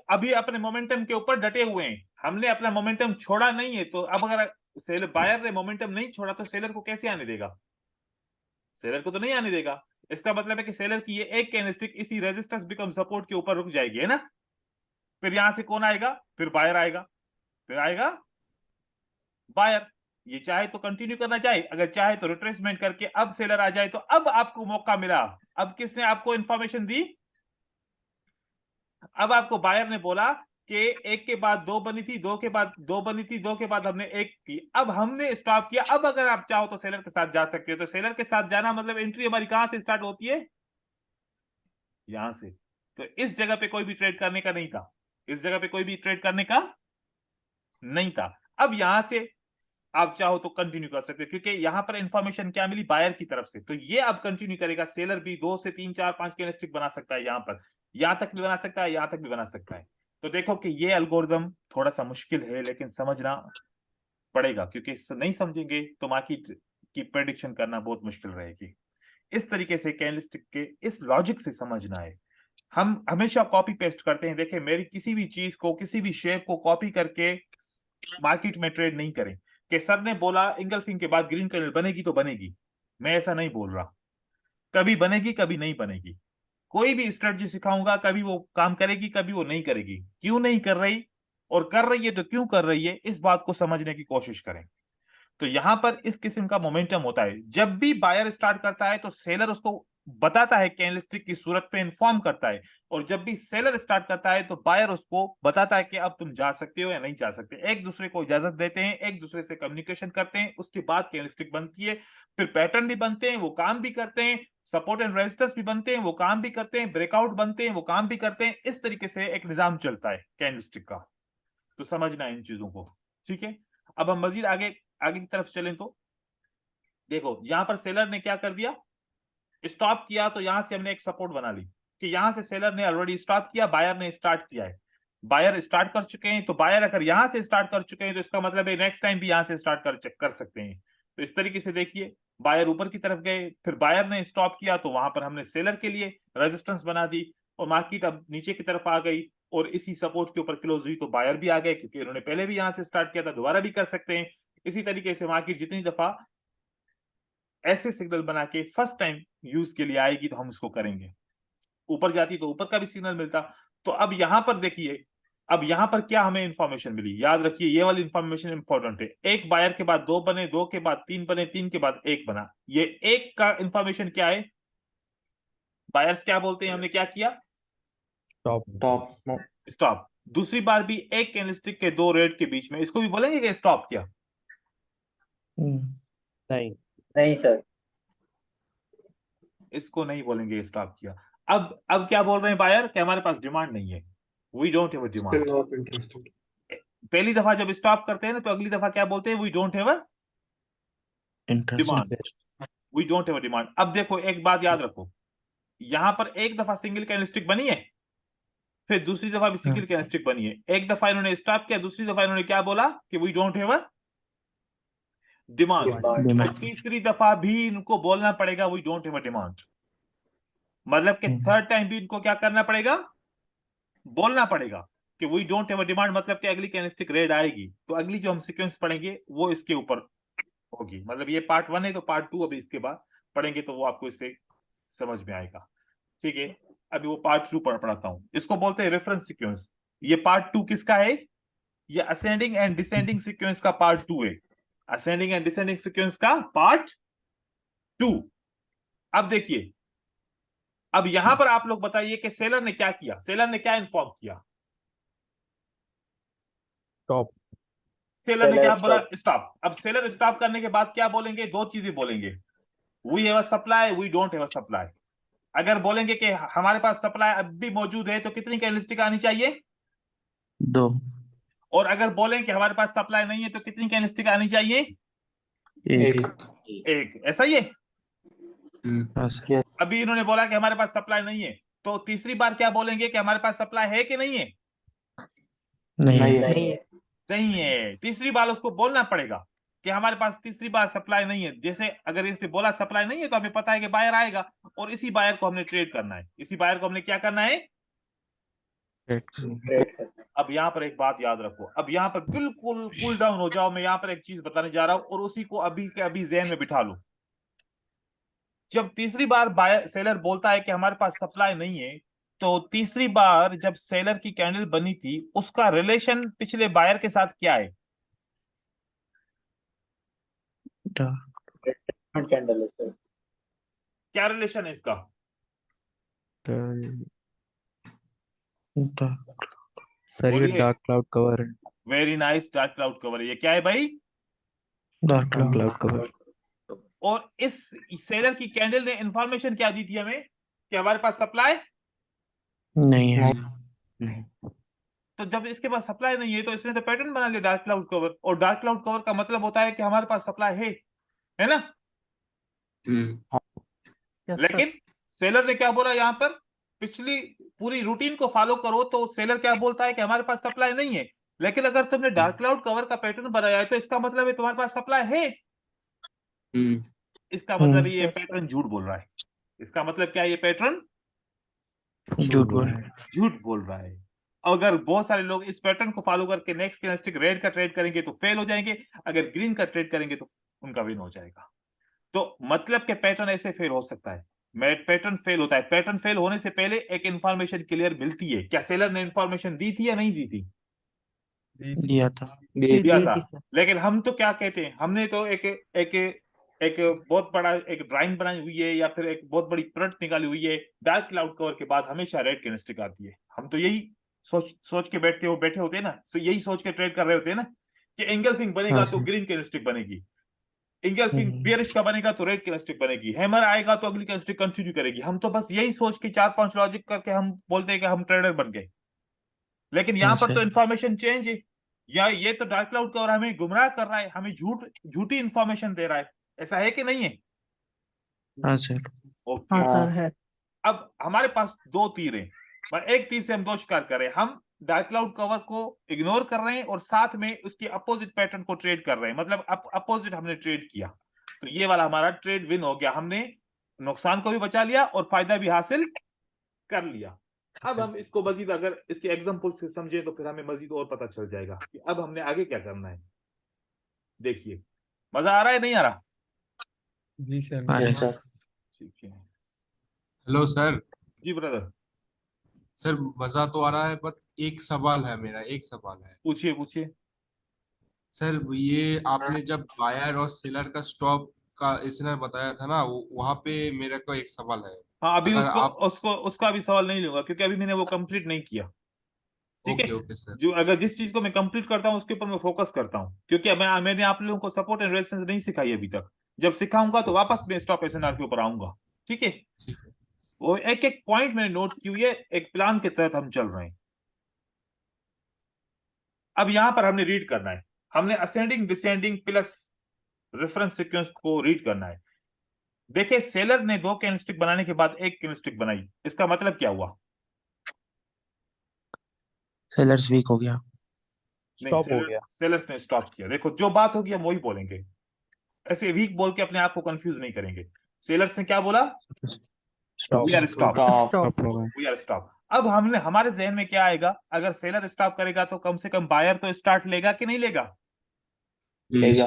अभी अपने मोमेंटम के ऊपर डटे हुए हैं, हमने अपना मोमेंटम छोड़ा नहीं है। तो अब अगर सेलर, बायर ने मोमेंटम नहीं छोड़ा तो सेलर को कैसे आने देगा, सेलर को तो नहीं आने देगा। इसका मतलब है कि सेलर की ये एक कैंडलस्टिक इसी रेजिस्टेंस बिकम सपोर्ट के ऊपर रुक जाएगी, है ना। फिर यहां से कौन आएगा, फिर बायर आएगा, फिर आएगा बायर। ये चाहे तो कंटिन्यू करना चाहे, अगर चाहे तो रिट्रेसमेंट करके अब सेलर आ जाए, तो अब आपको मौका मिला। अब किसने आपको इंफॉर्मेशन दी, अब आपको बायर ने बोला कि एक के बाद दो बनी थी, दो के बाद दो बनी थी, दो के बाद हमने एक की, अब हमने स्टॉप किया। अब अगर आप चाहो तो सेलर के साथ जा सकते हो। तो सेलर के साथ जाना मतलब एंट्री हमारी कहां से स्टार्ट होती है, यहां से। तो इस जगह पे कोई भी ट्रेड करने का नहीं था, इस जगह पे कोई भी ट्रेड करने का नहीं था। अब यहां से आप चाहो तो कंटिन्यू कर सकते हो, क्योंकि यहां पर इंफॉर्मेशन क्या मिली, बायर की तरफ से। तो ये अब कंटिन्यू करेगा, सेलर भी 2 से 3 4 5 कैंडलस्टिक बना सकता है, यहां पर यहां तक भी बना सकता है, यहां तक भी बना सकता है। तो देखो कि ये एल्गोरिदम थोड़ा सा मुश्किल है, लेकिन समझना पड़ेगा, क्योंकि नहीं समझेंगे तो मार्केट की प्रेडिक्शन करना बहुत मुश्किल रहेगी। इस तरीके से कैंडलस्टिक के इस लॉजिक से समझना है। हम हमेशा कॉपी पेस्ट करते हैं, देखिए मेरी किसी भी चीज को, किसी भी शेप को कॉपी करके मार्केट में ट्रेड नहीं करें कि सर ने बोला इंगल्फिंग के बाद ग्रीन कैंडल बनेगी तो बनेगी। मैं ऐसा नहीं बोल रहा, कभी बनेगी कभी नहीं बनेगी। कोई भी स्ट्रेटजी सिखाऊंगा, कभी वो काम करेगी कभी वो नहीं करेगी। क्यों नहीं कर रही, और कर रही है तो क्यों कर रही है, इस बात को समझने की कोशिश करें। तो यहां पर इस किस्म का मोमेंटम होता है, जब भी बायर स्टार्ट करता है तो सेलर उसको बताता है, कैंडलस्टिक की सूरत पे इन्फॉर्म करता है। और जब भी सेलर स्टार्ट करता है तो बायर उसको बताता है कि अब तुम जा सकते हो या नहीं जा सकते। एक दूसरे को इजाजत देते हैं, एक दूसरे से कम्युनिकेशन करते हैं, उसके बाद कैंडलस्टिक बनती है। फिर पैटर्न भी बनते हैं, वो काम भी करते हैं, सपोर्ट एंड रेजिस्टेंस भी बनते हैं, वो काम भी करते हैं, ब्रेकआउट बनते हैं, वो काम भी करते हैं। इस तरीके से एक निजाम चलता है कैंडलस्टिक का। तो समझना है इन चीजों को, ठीक है। अब हम मजीद आगे आगे की तरफ चलें तो देखो यहां पर सेलर ने क्या कर दिया, स्टॉप किया। तो यहां से हमने एक सपोर्ट बना ली कि यहां से सेलर ने ऑलरेडी स्टॉप किया, बायर ने स्टार्ट किया है। बायर स्टार्ट कर चुके हैं, तो बायर अगर यहां से स्टार्ट कर चुके हैं तो इसका मतलब है नेक्स्ट टाइम भी यहां से स्टार्ट कर सकते हैं। तो इस तरीके से देखिए, बायर ऊपर की तरफ गए, फिर बायर ने स्टॉप किया, तो वहां पर हमने सेलर के लिए रेजिस्टेंस बना दी, और मार्केट अब नीचे की तरफ आ गई और इसी सपोर्ट के ऊपर क्लोज हुई। तो बायर भी आ गए, क्योंकि उन्होंने पहले भी यहां से स्टार्ट किया था, दोबारा भी कर सकते हैं। इसी तरीके से मार्केट जितनी दफा ऐसे सिग्नल बना के फर्स्ट टाइम यूज के लिए आएगी तो हम उसको करेंगे। ऊपर जाती तो ऊपर का भी सिग्नल मिलता। तो अब यहां पर देखिए, अब यहां पर क्या हमें इंफॉर्मेशन मिली, याद रखिए ये वाली इंफॉर्मेशन इंपॉर्टेंट है। एक बायर के बाद दो बने, दो के बाद तीन बने, तीन के बाद एक बना। ये एक का इंफॉर्मेशन क्या है, बायर्स क्या बोलते हैं, हमने क्या किया, टॉप स्टॉप। दूसरी बार भी एक कैंडलस्टिक के दो रेड के बीच में, इसको भी बोलेंगे कि स्टॉप किया, नहीं नहीं सर। इसको नहीं बोलेंगे स्टॉप किया। अब क्या बोल रहे हैं बायर कि हमारे पास डिमांड नहीं है, we don't have a demand. Still not interested. पहली दफा जब स्टॉप करते हैं ना, तो अगली दफा क्या बोलते हैं, we don't have a demand, we don't have a demand. अब देखो एक बात याद रखो, यहां पर एक दफा सिंगल कैंडलस्टिक बनी है, फिर दूसरी दफा भी सिंगल कैंडलस्टिक बनी है। एक दफा इन्होंने स्टॉप किया, दूसरी दफा इन्होंने क्या बोला कि we don't have a demand. और तीसरी दफा भी इनको बोलना पड़ेगा we don't have a demand, मतलब कि थर्ड टाइम भी इनको क्या करना पड़ेगा, बोलना पड़ेगा कि we don't have a demand. मतलब कि अगली कैंडलस्टिक रेड आएगी तो अगली जो हम सीक्वेंस पढ़ेंगे वो इसके ऊपर होगी। मतलब ये पार्ट 1 है, तो पार्ट 2 अभी इसके बाद पढ़ेंगे तो वो आपको इससे समझ में आएगा, ठीक है। अभी वो पार्ट 2 पढ़ाता हूं, इसको बोलते हैं रेफरेंस सीक्वेंस। ये पार्ट 2 किसका है, ये असेंडिंग एंड डिसेंडिंग सीक्वेंस का पार्ट 2 है, असेंडिंग एंड डिसेंडिंग सीक्वेंस का पार्ट 2। अब देखिए अब यहां पर आप लोग बताइए कि सेलर ने क्या किया, सेलर ने क्या इन्फॉर्म किया, Stop. सेलर ने क्या बोला, स्टॉप। अब सेलर स्टॉप करने के बाद क्या बोलेंगे, दो चीजें बोलेंगे, we have a supply, we don't have a supply. अगर बोलेंगे कि हमारे पास सप्लाई अब भी मौजूद है तो कितनी कैंडलस्टिक आनी चाहिए, 2 और अगर बोलें कि हमारे पास सप्लाई नहीं है तो कितनी कैंडलस्टिक आनी चाहिए, 1 एक। ऐसा ही है। हाँ सर अभी इन्होंने बोला कि हमारे पास सप्लाई नहीं है, तो तीसरी बार क्या बोलेंगे कि हमारे पास सप्लाई है कि नहीं है, नहीं है नहीं है। तीसरी बार उसको बोलना पड़ेगा कि हमारे पास तीसरी बार सप्लाई नहीं है। जैसे अगर इसने बोला सप्लाई नहीं है तो हमें पता है कि बायर आएगा और इसी बायर को हमने ट्रेड करना है, इसी बायर को हमने क्या करना है। अब यहाँ पर एक बात याद रखो, अब यहाँ पर बिल्कुल कूल डाउन हो जाओ, मैं यहाँ पर एक चीज बताने जा रहा हूं और उसी को अभी के अभी ज़हन में बिठा लो। जब तीसरी बार बायर सेलर बोलता है कि हमारे पास सप्लाई नहीं है, तो तीसरी बार जब सेलर की कैंडल बनी थी उसका रिलेशन पिछले बायर के साथ क्या है, कैंडल है सर। क्या रिलेशन है इसका, सर ये बोलिए। डार्क क्लाउड कवर है। Very nice, dark cloud cover है। ये क्या है भाई, डार्क क्लाउड कवर। और इस सेलर की कैंडल ने इंफॉर्मेशन क्या दी थी हमें कि हमारे पास सप्लाई, नहीं है तो जब इसके पास सप्लाई नहीं है तो इसने तो पैटर्न बना लिया डार्क क्लाउड कवर, और डार्क क्लाउड कवर का मतलब होता है कि हमारे पास सप्लाई है ना। लेकिन सेलर ने क्या बोला यहाँ पर, पिछली पूरी रूटीन को फॉलो करो तो सेलर क्या बोलता है कि हमारे पास सप्लाई नहीं है, लेकिन अगर तुमने डार्क क्लाउड कवर का पैटर्न बनाया है तो इसका मतलब है तुम्हारे पास सप्लाई है। इसका मतलब ये पैटर्न झूठ बोल रहा है। इसका मतलब क्या है, ये पैटर्न झूठ बोल रहे हैं झूठ बोल रहा है। अगर बहुत सारे लोग इस पैटर्न को फॉलो करके नेक्स्ट कैंडलस्टिक रेड का ट्रेड करेंगे तो फेल हो जाएंगे, अगर ग्रीन का ट्रेड करेंगे तो उनका विन हो जाएगा। तो मतलब के पैटर्न ऐसे फेल हो सकता है, पैटर्न फेल होता है। पैटर्न फेल होने से पहले एक इंफॉर्मेशन क्लियर मिलती है। क्या सेलर ने इंफॉर्मेशन दी थी या नहीं दी थी, दिया था दिया था। लेकिन हम तो क्या कहते हैं, हमने तो एक एक एक बहुत बड़ा एक ड्राइंग बनाई हुई है या फिर एक बहुत बड़ी प्रिंट निकाली हुई है, डार्क क्लाउड कवर के बाद हमेशा रेड कैंडलस्टिक आती है। हम तो यही सोच के बैठे होते हैं ना, तो यही सोच के ट्रेड कर रहे होते हैं ना कि एंगल्फिंग बनेगा तो ग्रीन कैंडलस्टिक बनेगी, एंगल्फिंग बियरिश का बनेगा तो रेड कैंडलस्टिक बनेगी, हैमर आएगा तो अगली कैंडलस्टिक कंटिन्यू करेगी। हम तो बस यही सोच के 4-5 लॉजिक करके हम बोलते हैं कि हम ट्रेडर बन गए। लेकिन यहाँ पर तो इंफॉर्मेशन चेंज है, या ये तो डार्क क्लाउड कवर हमें गुमराह कर रहा है, हमें झूठी इंफॉर्मेशन दे रहा है। ऐसा है कि नहीं है? हाँ सर ओके है। अब हमारे पास दो तीर हैं, पर एक तीर से हम दो शिकार कर रहे हैं। हम डार्क क्लाउड कवर को इग्नोर कर रहे हैं और साथ में उसके अपोजिट पैटर्न को ट्रेड कर रहे हैं, मतलब अपोजिट हमने ट्रेड किया। तो ये वाला हमारा ट्रेड विन हो गया, हमने नुकसान को भी बचा लिया और फायदा भी हासिल कर लिया। अब हम इसको मजीद अगर इसके एग्जांपल से समझें तो फिर हमें मजीद और पता चल जाएगा कि अब हमने आगे क्या करना है। देखिए, मजा आ रहा है नहीं आ रहा? जी सर। ठीक है। Hello sir. जी ब्रदर, सर मजा तो आ रहा है, बट एक सवाल है, मेरा एक सवाल है। पूछिए पूछिए। सर ये आपने जब बायर और सेलर का स्टॉप का इसने बताया था ना, वहां पे मेरे को एक सवाल है। हाँ, अभी अगर उसको आप उसको उसका भी सवाल नहीं लूंगा क्योंकि अभी मैंने वो कंप्लीट नहीं किया। ठीक ओके है, ओके सर। जो अगर जिस चीज को मैं कंप्लीट करता हूँ उसके ऊपर मैं फोकस करता हूँ, क्योंकि मैंने आप लोगों को सपोर्ट एंड रेजिस्टेंस नहीं सिखाई अभी तक। जब सिखाऊंगा तो वापस मैं स्टॉप एसएनआर के ऊपर आऊंगा। ठीक है, ठीक है। वो एक एक पॉइंट मैंने नोट की हुई है, एक प्लान के तहत हम चल रहे हैं। अब यहां पर हमने रीड करना है, हमने ascending descending plus reference sequence को रीड करना है। देखिए, सेलर ने दो कैंडलस्टिक बनाने के बाद एक कैंडलस्टिक बनाई, इसका मतलब क्या हुआ? सेलर्स वीक हो गया स्टॉप हो गया। सेलर्स ने स्टॉप किया। देखो, जो बात होगी हम वही बोलेंगे, ऐसे वीक बोल के अपने आप को कंफ्यूज नहीं करेंगे। सेलर्स ने क्या बोला? We are stop, we are stop. अब हमने हमारे जहन में क्या आएगा, अगर सेलर स्टॉप करेगा तो कम से कम बायर तो स्टार्ट लेगा कि नहीं लेगा? Yes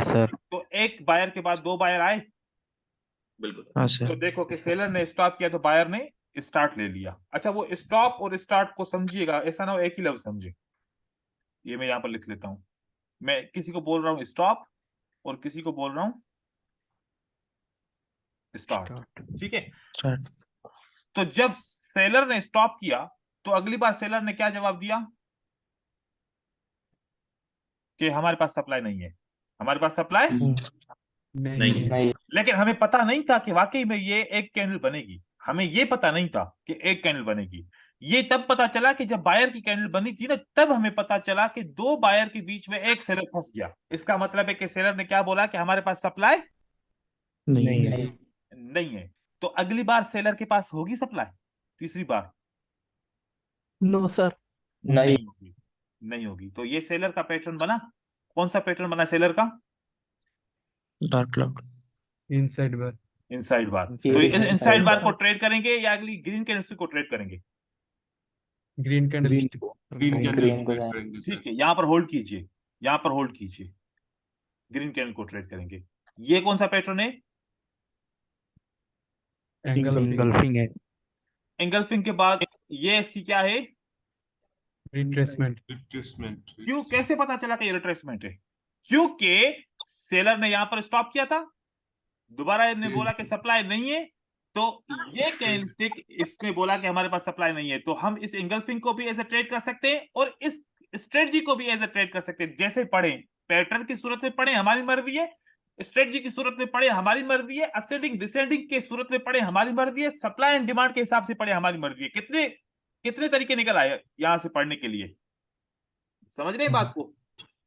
sir. तो एक बायर के बाद दो बायर आए। बिल्कुल। हाँ तो सर देखो कि सेलर ने स्टॉप किया तो बायर ने स्टार्ट ले लिया। अच्छा, वो स्टॉप और स्टार्ट को समझिएगा, ऐसा ना हो एक ही लफ्ज समझे। ये मैं यहाँ पर लिख लेता हूं, मैं किसी को बोल रहा हूँ स्टॉप और किसी को बोल रहा हूँ स्टार्ट। ठीक है, स्टार्ट तो जब सेलर ने स्टॉप किया तो अगली बार सेलर ने क्या जवाब दिया कि हमारे पास सप्लाई नहीं है, हमारे पास सप्लाई नहीं लेकिन हमें पता नहीं था कि वाकई में ये एक कैंडल बनेगी, हमें ये पता नहीं था कि एक कैंडल बनेगी। ये तब पता चला कि जब बायर की कैंडल बनी थी ना, तब हमें पता चला कि दो बायर के बीच में एक सेलर फंस गया। इसका मतलब है कि सेलर ने क्या बोला कि हमारे पास सप्लाई नहीं नहीं है। तो अगली बार सेलर के पास होगी सप्लाई, तीसरी बार नो सर। नहीं होगी, नहीं होगी। तो ये सेलर का पैटर्न बना। कौन सा पैटर्न बना सेलर का? Dark cloud. इनसाइड बार इनसाइड बार। तो Bearish इनसाइड inside बार bar. को ट्रेड करेंगे या अगली ग्रीन कैंडलस्टिक को ट्रेड करेंगे? Green candle green Green candle को ट्रेड करेंगे सर। ठीक है, यहां पर होल्ड कीजिए, यहां पर होल्ड कीजिए, ग्रीन कैंडल को ट्रेड करेंगे। ये कौन सा पैटर्न है? एंगल इंगल्फिंग है। एंगल्फिंग के बाद ये इसकी क्या है? Retracement retracement. क्यों, कैसे पता चला कि ये रिट्रेसमेंट है? क्योंकि सेलर ने यहां पर स्टॉप किया था, दोबारा ने बोला कि सप्लाई नहीं है, तो ये कैंडलस्टिक इसने बोला कि हमारे पास सप्लाई नहीं है। तो हम इस एंगल्फिंग को भी एज ए ट्रेड कर सकते हैं और इस स्ट्रेटजी को भी एज ए ट्रेड कर सकते हैं। जैसे पढ़े, पैटर्न की सूरत में पढ़े हमारी मर्जी है, स्ट्रेटजी की सूरत में पढ़े हमारी मर्जी है, असेंडिंग डिसेंडिंग के सूरत में पढ़े हमारी मर्जी है, सप्लाई एंड डिमांड के हिसाब से पढ़े हमारी मर्जी है। कितने कितने तरीके निकल आए यहां से पढ़ने के लिए, समझ रहे हैं बात को?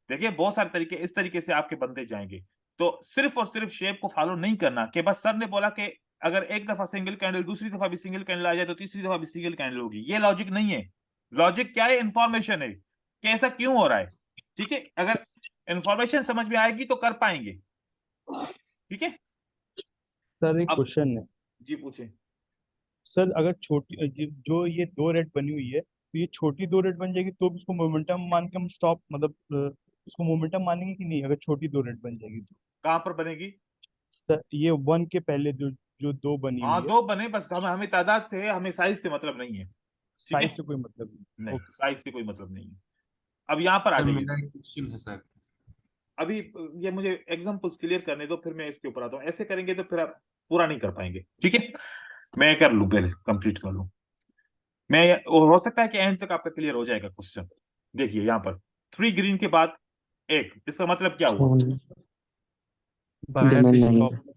देखिए बहुत सारे तरीके इस तरीके से आपके बनते जाएंगे। तो सिर्फ और सिर्फ शेप को फॉलो नहीं करना कि बस सर ने बोला कि अगर एक दफा सिंगल कैंडल दूसरी दफा भी सिंगल कैंडल आ जाए तो तीसरी दफा भी सिंगल कैंडल होगी। ये लॉजिक नहीं है। लॉजिक क्या है? इंफॉर्मेशन है कि ऐसा क्यों हो रहा है। ठीक है, अगर इंफॉर्मेशन समझ में आएगी तो कर पाएंगे। ठीक है, सर एक अब क्वेश्चन है। जी पूछे। सर अगर छोटी जो ये दो रेट बनी हुई है तो ये छोटी दो रेट बन जाएगी तो भी उसको मोमेंटम मान के हम स्टॉप मतलब उसको मोमेंटम मानेंगे कि नहीं अगर छोटी दो रेट बन जाएगी तो? कहां पर बनेगी? सर ये वन के पहले जो जो दो बनी हाँ हुई है दो बने, बस हमें तादाद से, हमें साइज से मतलब नहीं है। ठीक है, साइज से कोई मतलब नहीं ओके साइज से कोई मतलब नहीं है। अब यहां पर आ सर जाइए। मेरा एक क्वेश्चन है सर। अभी ये मुझे एग्जांपल्स क्लियर करने दो, फिर मैं इसके ऊपर आता हूँ। ऐसे करेंगे तो फिर आप पूरा नहीं कर पाएंगे। ठीक है, मैं कर लूं, पहले कंप्लीट कर लूं मैं। और हो सकता है कि एंड तक आपका क्लियर हो जाएगा क्वेश्चन। देखिए यहाँ पर 3 ग्रीन के बाद एक, इसका मतलब क्या हुआ? बायर डिमांड नहीं स्टॉप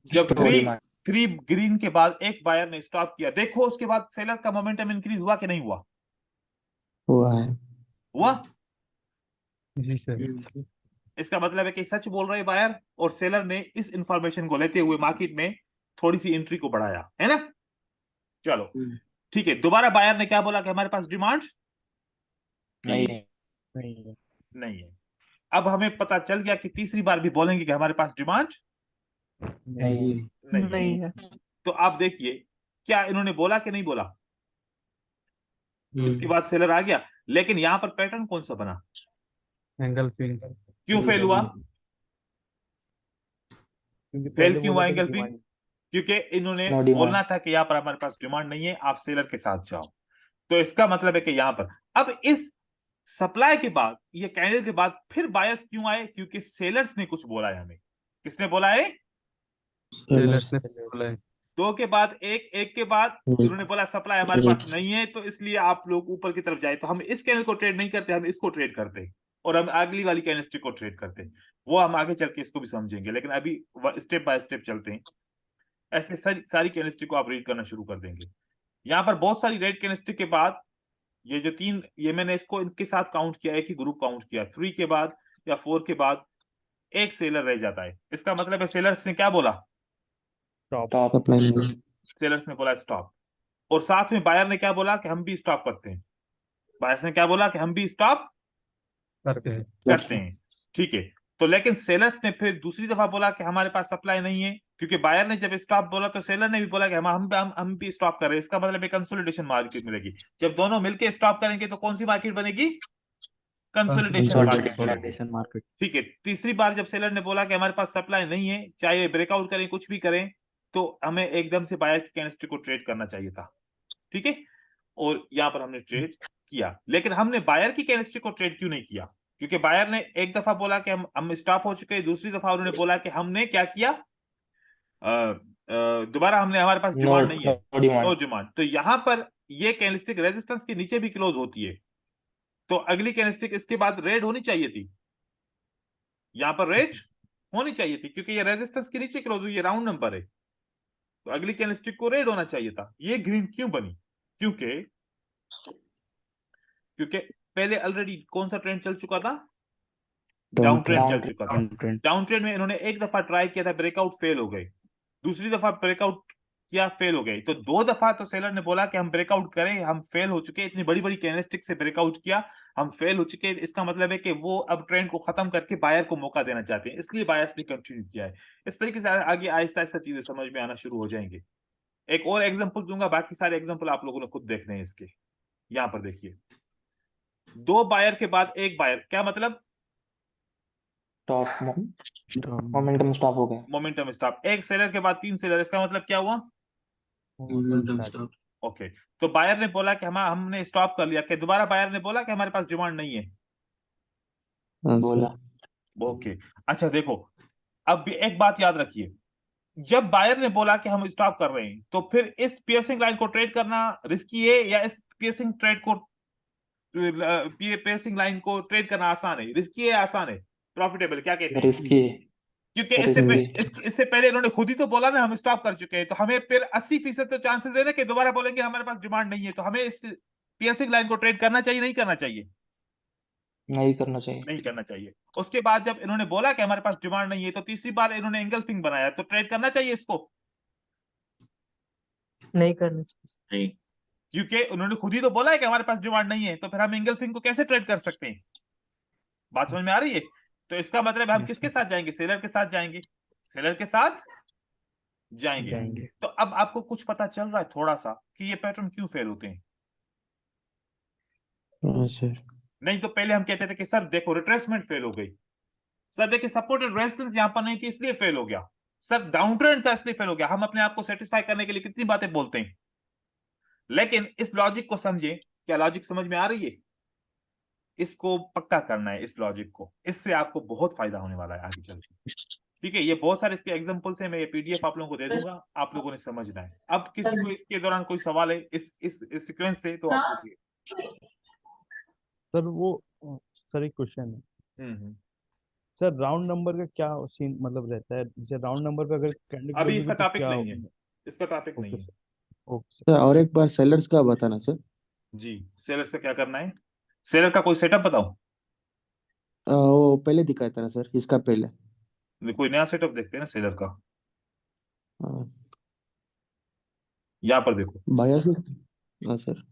जब Stop. 3 ग्रीन के बाद एक बायर ने स्टॉप किया, देखो उसके बाद सेलर का मोमेंटम इंक्रीज हुआ कि नहीं हुआ? हुआ है। हुआ। जी सर इसका मतलब है कि सच बोल रहे बायर और सेलर ने इस इंफॉर्मेशन को लेते हुए मार्केट में थोड़ी सी एंट्री को बढ़ाया है ना। चलो ठीक है, दोबारा बायर ने क्या बोला कि हमारे पास डिमांड नहीं नहीं है। नहीं है। अब हमें पता चल गया कि तीसरी बार भी बोलेंगे कि हमारे पास डिमांड नहीं नहीं है। तो आप देखिए क्या इन्होंने बोला कि नहीं बोला? इसके बाद सेलर आ गया, लेकिन यहां पर पैटर्न कौन सा बना? एंगल फिल क्यों फेल हुआ? क्योंकि फेल पहले क्यों बोला हुआ था कि एंगल्फिंग? डिमांड क्योंकि इन्होंने No demand. बोलना था कि यहाँ पर हमारे पास डिमांड नहीं है, आप सेलर के साथ जाओ। तो इसका मतलब है कि यहाँ पर अब इस सप्लाई के बाद, ये कैंडल के बाद फिर बायर्स क्यों आए? क्योंकि सेलर्स ने कुछ बोला है हमें। किसने बोला है? सेलर्स ने बोला है दो के बाद एक, एक के बाद इन्होंने बोला सप्लाई हमारे पास नहीं है, तो इसलिए आप लोग ऊपर की तरफ जाए। तो हम इस कैंडल को ट्रेड नहीं करते, हम इसको ट्रेड करते हैं और हम अगली वाली कैंडलस्टिक को ट्रेड करते हैं। वो हम आगे चल के इसको भी समझेंगे, लेकिन अभी स्टेप बाय स्टेप चलते हैं। ऐसे सारी कैंडलस्टिक को आप रीड करना शुरू कर देंगे। यहाँ पर बहुत सारी रेड कैंडलस्टिक के बाद ये जो 3, ये मैंने इसको इनके साथ काउंट किया, एक ही ग्रुप काउंट किया। 3 के बाद या 4 के बाद एक सेलर रह जाता है। इसका मतलब है सेलर्स ने क्या बोला? Top. सप्लाई नहीं। सेलर्स ने बोला स्टॉप, और साथ में बायर ने क्या बोला कि हम भी स्टॉप करते हैं। बायर्स ने क्या बोला कि हम भी स्टॉप करते हैं करते हैं। ठीक है, तो लेकिन सेलर्स ने फिर दूसरी दफा बोला कि हमारे पास सप्लाई नहीं है, क्योंकि बायर ने जब स्टॉप बोला तो सेलर ने भी बोला कि हम भी स्टॉप कर रहे हैं। इसका मतलब है कंसोलिडेशन मार्केट मिलेगी। जब दोनों मिलकर स्टॉप करेंगे तो कौन सी मार्केट बनेगी? Consolidation market. Consolidation market. ठीक है, तीसरी बार जब सेलर ने बोला कि हमारे पास सप्लाई नहीं है, चाहे ब्रेकआउट करें कुछ भी करें, तो हमें एकदम से बायर की कैंडलस्टिक को ट्रेड करना चाहिए था। ठीक है, और यहां पर हमने ट्रेड किया, लेकिन हमने बायर की कैंडलस्टिक को ट्रेड क्यों नहीं किया? क्योंकि बायर ने एक दफा बोला कि हम स्टॉप हो चुके हैं, दूसरी दफा उन्होंने बोला कि हमने क्या किया, दोबारा हमने हमारे पास नो डिमांड नहीं है, नो डिमांड। नो डिमांड, तो यहाँ पर ये कैंडलस्टिक रेजिस्टेंस के नीचे भी क्लोज होती है, तो अगली कैंडलस्टिक इसके बाद रेड होनी चाहिए थी, यहाँ पर रेड होनी चाहिए थी क्योंकि ये रेजिस्टेंस के नीचे क्लोज हुई, ये राउंड नंबर है, तो अगली कैंडलस्टिक को रेड होना चाहिए था। ये ग्रीन क्यों बनी? क्योंकि पहले ऑलरेडी कौन सा ट्रेंड चल चुका था? डाउन ट्रेंड चल चुका था। डाउन ट्रेंड में इन्होंने एक दफा ट्राई किया था, ब्रेकआउट फेल हो गए, दूसरी दफा ब्रेकआउट किया, फेल हो गए, तो 2 दफा तो सेलर ने बोला कि हम ब्रेकआउट करें, हम फेल हो चुके, इतनी बड़ी बड़ी कैंडलस्टिक से ब्रेकआउट किया, हम फेल हो चुके, इसका मतलब है कि वो अब ट्रेंड को खत्म करके बायर को मौका देना चाहते हैं, इसलिए बायर्स ने कंटिन्यू किया है। इस तरीके से आगे आहिस्ता आहिस्ता चीजें समझ में आना शुरू हो जाएंगे। एक और एग्जांपल दूंगा, बाकी सारे एग्जांपल आप लोगों ने खुद देखने हैं इसके। यहां पर देखिए, 2 बायर के बाद एक बायर, क्या मतलब? स्टॉप मोमेंटम स्टॉप हो गया। Momentum stop. एक सेलर के बाद 3 सेलर, इसका मतलब क्या हुआ? ओके, तो बायर ने बोला कि हमने स्टॉप कर लिया, कि दोबारा बायर ने बोला कि हमारे पास डिमांड नहीं है? बोला। ओके, अच्छा देखो, अब भी एक बात याद रखिए, जब बायर ने बोला कि हम स्टॉप कर रहे हैं, तो फिर इस पियर्सिंग लाइन को ट्रेड करना रिस्की है या इस पियर्सिंग लाइन को ट्रेड करना आसान है? रिस्की है, आसान है, प्रॉफिटेबल, क्या कहते हैं? रिस्की है। क्योंकि Risky। इससे पहले इन्होंने खुद ही तो बोला ना हम स्टॉप कर चुके हैं, तो हमें फिर 80% तो चांसेस है ना कि दोबारा बोलेंगे हमारे पास डिमांड नहीं है, तो हमें इस पियर्सिंग लाइन को ट्रेड करना चाहिए, नहीं करना चाहिए? नहीं करना चाहिए। नहीं करना चाहिए। उसके बाद जब इन्होंने बोला कि हमारे पास डिमांड नहीं है, तो तीसरी बार इन्होंने एंगल्फिंग बनाया, तो ट्रेड करना चाहिए इसको? नहीं करना चाहिए। क्योंकि उन्होंने खुद ही तो बोला है कि हमारे पास डिमांड नहीं है, तो फिर हम एंगल्फिंग को कैसे ट्रेड कर सकते हैं? बात समझ में आ रही है? तो इसका मतलब हम किसके साथ जाएंगे? सेलर के साथ जाएंगे, सेलर के साथ जाएंगे। तो अब आपको कुछ पता चल रहा है थोड़ा सा कि ये पैटर्न क्यों फेल होते हैं? सर नहीं तो पहले हम कहते थे कि सर देखो रिट्रेसमेंट फेल हो गई, सर देखिए सपोर्टेड रेजिस्टेंस यहां पर नहीं थी इसलिए फेल हो गया, सर डाउन ट्रेंड था इसलिए फेल हो गया। हम अपने आप को सेटिस्फाई करने के लिए कितनी बातें बोलते हैं, लेकिन इस लॉजिक को समझे। क्या लॉजिक समझ में आ रही है? इसको पक्का करना है, इस लॉजिक को, इससे आपको बहुत फायदा होने वाला है आगे चल के। ठीक है, ये बहुत सारे इसके एग्जांपल्स हैं, मैं ये पीडीएफ आप लोगों को दे दूंगा, आप लोगों ने समझना है। अब किसी को इसके दौरान कोई सवाल है इस सीक्वेंस से, तो आप पूछिए। सर वो सर एक क्वेश्चन है सर, राउंड नंबर का क्या सीन मतलब रहता है? जैसे राउंड नंबर पे अगर कैंडल अभी क्लोज इसका होगी तो टॉपिक क्या नहीं है, इसका टॉपिक नहीं ओके है। Sir, okay sir. सर और एक बार सेलर्स का बताना सर। जी, सेलर से क्या करना है? सेलर का कोई सेटअप बताओ, वो पहले दिखाया था ना सर, इसका पहले। कोई नया सेटअप देखते हैं ना सेलर का। हाँ, यहाँ पर देखो, बायर्स। हाँ सर।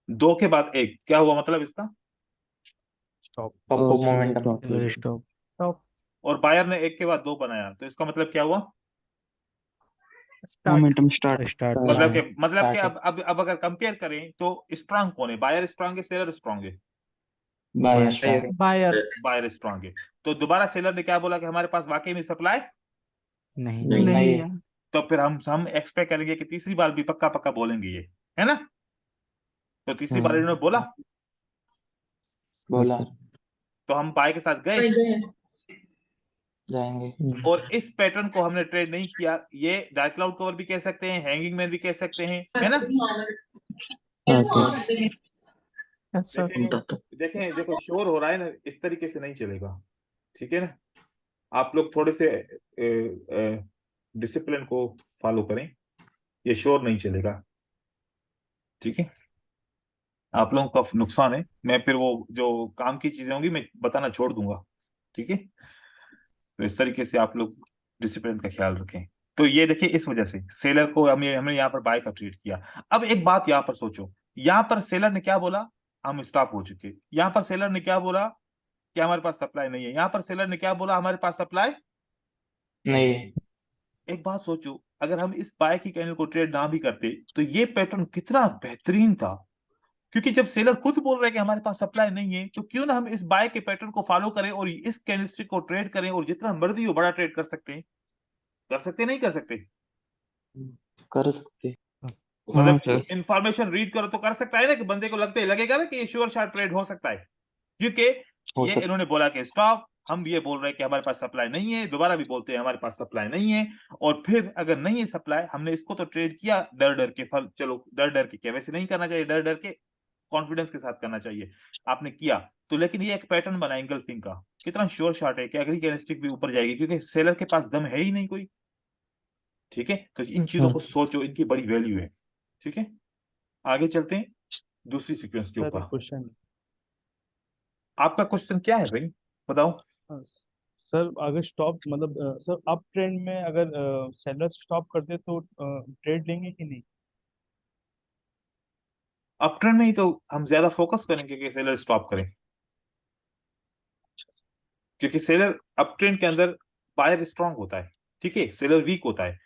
2 के बाद 1 क्या हुआ मतलब इसका? स्टॉप। मोमेंटम। स्टॉप। और बायर ने 1 के बाद 2 बनाया, तो इसका मतलब क्या हुआ? Momentum start. मतलब कि अब अगर कंपेयर करें तो स्ट्रांग कौन है? बायर स्ट्रांग है, सेलर स्ट्रांग है? बायर। बायर। बायर स्ट्रांग है। तो दोबारा सेलर ने क्या बोला कि हमारे पास वाकई में सप्लाई नहीं नहीं है। तो फिर हम एक्सपेक्ट करेंगे कि तीसरी बार भी पक्का पक्का बोलेंगे ये, है ना? तो तीसरी बार इन्होंने बोला, बोला। तो हम बाय के साथ गए, जाएंगे। और इस पैटर्न को हमने ट्रेड नहीं किया। ये डार्क क्लाउड कवर भी कह सकते हैं, हैंगिंग मैन भी कह सकते हैं, है ना? हाँ सर। देखें देखो शोर हो रहा है ना, इस तरीके से नहीं चलेगा, ठीक है ना? आप लोग थोड़े से डिसिप्लिन को फॉलो करें, ये शोर नहीं चलेगा, ठीक है? आप लोगों का नुकसान है, मैं फिर वो जो काम की चीजें होंगी मैं बताना छोड़ दूंगा, ठीक है? तो इस तरीके से आप लोग डिसिप्लिन का ख्याल रखें। तो ये देखिए, इस वजह से सेलर को हमने यहाँ पर बाय का ट्रीट किया। अब एक बात यहाँ पर सोचो, यहाँ पर सेलर ने क्या बोला? हम स्टॉप हो चुके। यहाँ पर सेलर ने क्या बोला? कि हमारे पास सप्लाई नहीं है। यहाँ पर सेलर ने क्या बोला? हमारे पास सप्लाई नहीं। एक बात सोचो, अगर हम इस बाय की कैंडल को ट्रेड ना भी करते तो ये पैटर्न कितना बेहतरीन था, क्योंकि जब सेलर खुद बोल रहे हैं कि हमारे पास सप्लाई नहीं है, तो क्यों ना हम इस बाय के पैटर्न को फॉलो करें और इस कैंडलस्टिक को ट्रेड करें, और जितना मर्जी हो बड़ा ट्रेड कर सकते हैं। कर सकते नहीं कर सकते? कर सकते। मतलब इंफॉर्मेशन रीड करो तो कर सकता है ना, कि बंदे को लगेगा ना कि ये श्योर शॉट ट्रेड हो सकता है, क्योंकि ये इन्होंने बोला कि स्टॉप, हम ये बोल रहे हैं कि हमारे पास सप्लाई नहीं है, दोबारा भी बोलते हैं हमारे पास सप्लाई नहीं है, और फिर अगर नहीं है सप्लाई, हमने इसको तो ट्रेड किया डर डर के, फल चलो डर डर के, क्या वैसे नहीं करना चाहिए, डर डर के कॉन्फिडेंस के साथ करना चाहिए, आपने किया तो, लेकिन ये एक पैटर्न बना एंगल्फिंग का, कितना श्योर शॉट है कि अगली कैंडलस्टिक भी ऊपर जाएगी, क्योंकि सेलर के पास दम है ही नहीं कोई। ठीक है, तो इन चीजों को सोचो, इनकी बड़ी वैल्यू है। ठीक है, आगे चलते हैं दूसरी सीक्वेंस के सर एक ऊपर। क्वेश्चन। आपका क्वेश्चन क्या है भाई, बताओ। सर अगर स्टॉप मतलब सर अप ट्रेंड में अगर सेलर स्टॉप करते तो ट्रेड लेंगे कि नहीं? अप ट्रेंड में ही तो हम ज्यादा फोकस करेंगे कि सेलर स्टॉप करें, क्योंकि सेलर अप ट्रेंड के अंदर बायर स्ट्रांग होता है, ठीक है, सेलर वीक होता है,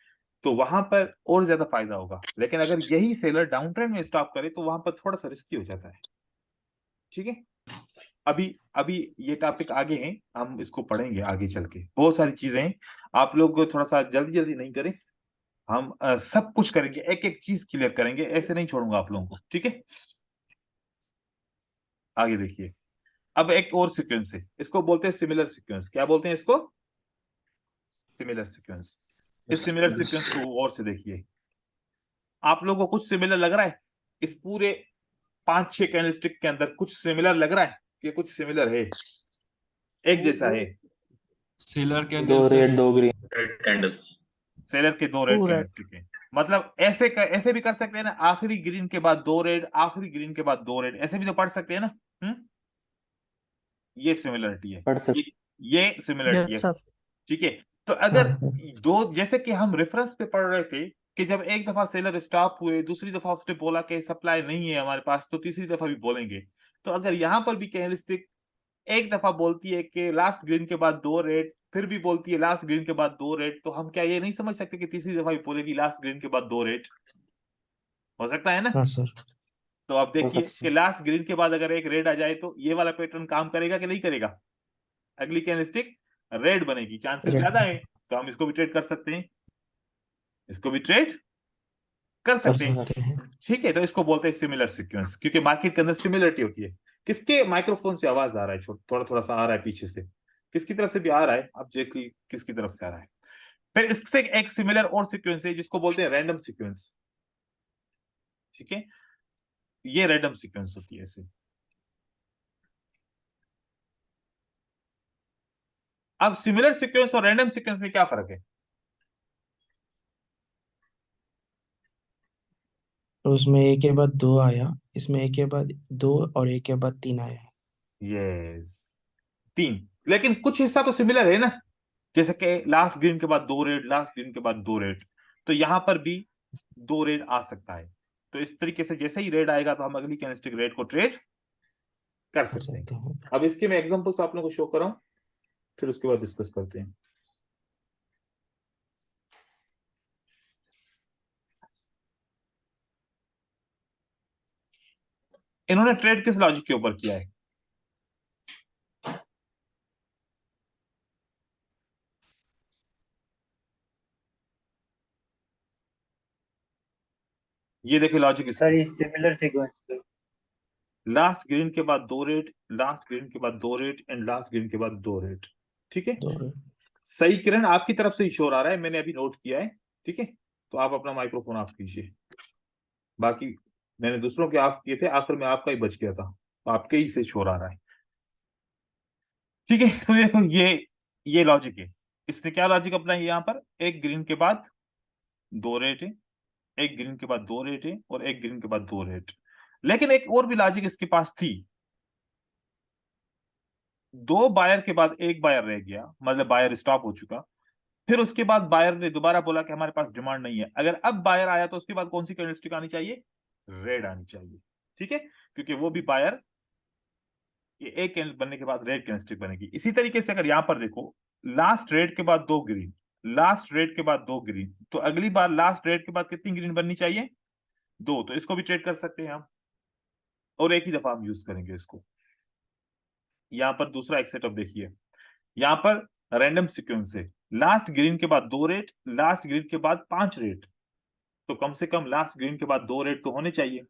तो वहां पर और ज्यादा फायदा होगा। लेकिन अगर यही सेलर डाउन ट्रेंड में स्टॉप करे तो वहां पर थोड़ा सा रिस्की हो जाता है। ठीक है, अभी अभी ये टॉपिक आगे हैं, हम इसको पढ़ेंगे आगे चल के, बहुत सारी चीजें हैं, आप लोग थोड़ा सा जल्दी जल्दी नहीं करें, हम सब कुछ करेंगे, एक एक चीज क्लियर करेंगे, ऐसे नहीं छोड़ूंगा आप लोगों को। ठीक है, आगे देखिए, अब एक और सीक्वेंस है, इसको बोलते हैं सिमिलर सीक्वेंस। क्या बोलते हैं इसको? Similar sequence. इस सिमिलर सीक्वेंस को और से देखिए, आप लोगों को कुछ सिमिलर लग रहा है? इस पूरे 5-6 कैंडलस्टिक के अंदर कुछ सिमिलर लग रहा है कि कुछ सिमिलर है, एक जैसा है? सेलर दो कैंडल्स रेड दो ग्रीन। सेलर के 2 रेड Two red. कैंडलस्टिक है, मतलब ऐसे भी कर सकते हैं ना, आखिरी ग्रीन के बाद 2 रेड, आखिरी ग्रीन के बाद 2 रेड, ऐसे भी तो पढ़ सकते हैं ना। ये सिमिलरिटी है, पढ़ सकते। ये सिमिलरिटी है। Yes, sir. ठीक है, तो अगर दो, जैसे कि हम रेफरेंस पे पढ़ रहे थे कि जब एक दफा सेलर स्टॉप हुए, दूसरी दफा उसने बोला कि सप्लाई नहीं है हमारे पास, तो तीसरी दफा भी बोलेंगे, तो अगर यहां पर भी कैंडलस्टिक एक दफा बोलती है कि लास्ट ग्रीन के बाद 2 रेड, फिर भी बोलती है लास्ट ग्रीन के बाद 2 रेड, तो हम क्या ये नहीं समझ सकते कि तीसरी दफा भी बोलेगी लास्ट ग्रीन के बाद 2 रेड? हो सकता है ना। हाँ सर। तो अब देखिए सकता कि लास्ट ग्रीन के बाद अगर एक रेड आ जाए तो ये वाला पैटर्न काम करेगा कि नहीं करेगा? अगली कैंडलस्टिक रेड बनेगी, चांसेस Red. ज्यादा है, तो हम इसको भी ट्रेड कर सकते हैं, इसको भी ट्रेड कर कर सकते हैं। सकते हैं। ठीक है, तो इसको बोलते हैं सिमिलर सीक्वेंस, क्योंकि मार्केट के अंदर सिमिलरिटी होती है। किसके माइक्रोफोन से आवाज आ रहा है? थोड़ा थोड़ा सा आ रहा है पीछे से, किसकी तरफ से भी आ रहा है? आप देख ली किसकी तरफ से आ रहा है। फिर इससे एक सिमिलर और सीक्वेंस है जिसको बोलते हैं रैंडम सीक्वेंस। ठीक है, ये रैंडम सीक्वेंस होती है ऐसे। अब सिमिलर सीक्वेंस और रैंडम सीक्वेंस में क्या फर्क है? तो उसमें एक के बाद 2 आया, इसमें एक के बाद 2 और एक के बाद 3 आया। यस, 3, लेकिन कुछ हिस्सा तो सिमिलर है ना, जैसे कि लास्ट ग्रीन के बाद 2 रेड, लास्ट ग्रीन के बाद 2 रेड, तो यहां पर भी 2 रेड आ सकता है। तो इस तरीके से जैसे ही रेड आएगा तो हम अगली कैंडलस्टिक रेड को ट्रेड कर कर सकते सकते हैं। हैं। अब इसके मैं एग्जांपल्स आप लोगों को शो कर रहा हूं, फिर उसके बाद डिस्कस करते हैं। इन्होंने ट्रेड किस लॉजिक के ऊपर किया है? ये देखिए लॉजिक, सर ये सिमिलर सीक्वेंस पे। लास्ट ग्रीन के बाद 2 रेड, लास्ट ग्रीन के बाद 2 रेड एंड लास्ट ग्रीन के बाद 2 रेड। ठीक है, तो सही किरण, आपकी तरफ से ही शोर आ रहा है, मैंने अभी नोट किया है। ठीक है, तो आप अपना माइक्रोफोन ऑफ कीजिए, बाकी मैंने दूसरों के ऑफ किए थे, आखिर में आपका ही बच गया था, तो आपके ही से शोर आ रहा है। ठीक है, तो देखो ये लॉजिक है। इसने क्या लॉजिक अपनाई? यहाँ पर एक ग्रीन के बाद 2 रेड है, एक ग्रीन के बाद 2 रेड है, और एक ग्रीन के बाद 2 रेड। लेकिन एक और भी लॉजिक इसके पास थी, 2 बायर के बाद एक बायर रह गया, मतलब बायर स्टॉप हो चुका, फिर उसके बाद बायर ने दोबारा बोला कि हमारे पास डिमांड नहीं है। अगर अब बायर आया तो उसके बाद कौन सी कैंडलस्टिक आनी चाहिए? रेड आनी चाहिए। ठीक है, क्योंकि वो भी बायर, ये एक कैंडल बनने के बाद रेड कैंडलस्टिक बनेगी। इसी तरीके से अगर यहां पर देखो, लास्ट रेड के बाद 2 ग्रीन, लास्ट रेड के बाद 2 ग्रीन, तो अगली बार लास्ट रेड के बाद कितनी ग्रीन बननी चाहिए? 2, तो इसको भी ट्रेड कर सकते हैं हम, और एक ही दफा हम यूज करेंगे इसको। यहां पर दूसरा एक सेटअप देखिए, यहां पर रैंडम सीक्वेंस है, लास्ट ग्रीन के बाद 2 रेड, लास्ट ग्रीन के बाद 5 रेड, तो कम से कम लास्ट ग्रीन के बाद 2 रेड तो होने चाहिए,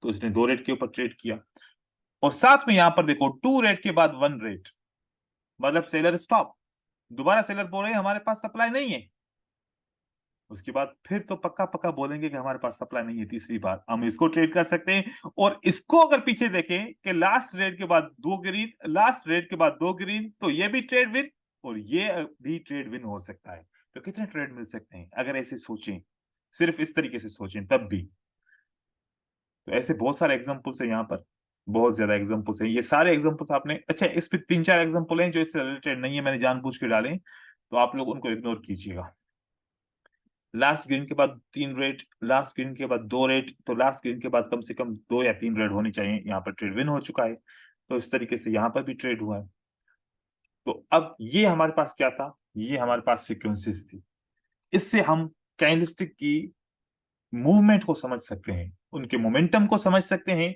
तो इसने 2 रेड के ऊपर ट्रेड किया। और साथ में यहां पर देखो 2 रेड के बाद 1 रेड, मतलब सेलर स्टॉप, दोबारा सेलर बोल रहे हैं हमारे पास सप्लाई नहीं है। उसके बाद फिर तो पक्का पक्का बोलेंगे कि हमारे पास सप्लाई नहीं है, तीसरी बार हम इसको ट्रेड कर सकते हैं। और इसको अगर पीछे देखें कि लास्ट रेड के बाद 2 ग्रीन, लास्ट रेड के बाद 2 ग्रीन, तो ये भी ट्रेड विन और ये भी ट्रेड विन हो सकता है। तो कितने ट्रेड मिल सकते हैं अगर ऐसे सोचें, सिर्फ इस तरीके से सोचें तब भी। तो ऐसे बहुत सारे एग्जांपल्स है यहाँ पर, बहुत ज्यादा एग्जांपल्स है। ये सारे एग्जांपल्स आपने, अच्छा इस पे 3-4 एग्जांपल हैं जो इससे रिलेटेड नहीं है, मैंने जानबूझ के डाले, तो आप लोग उनको इग्नोर कीजिएगा। लास्ट ग्रीन के बाद 3 रेट, लास्ट ग्रीन के बाद 2 रेट, तो लास्ट ग्रीन के बाद कम से कम 2 या 3 रेट होनी चाहिए। यहाँ पर ट्रेड विन हो चुका है, तो इस तरीके से यहाँ पर भी ट्रेड हुआ है। तो अब ये हमारे पास क्या था, ये हमारे पास सीक्वेंसेस थी। इससे हम कैंडलस्टिक की मूवमेंट को समझ सकते हैं, उनके मोमेंटम को समझ सकते हैं,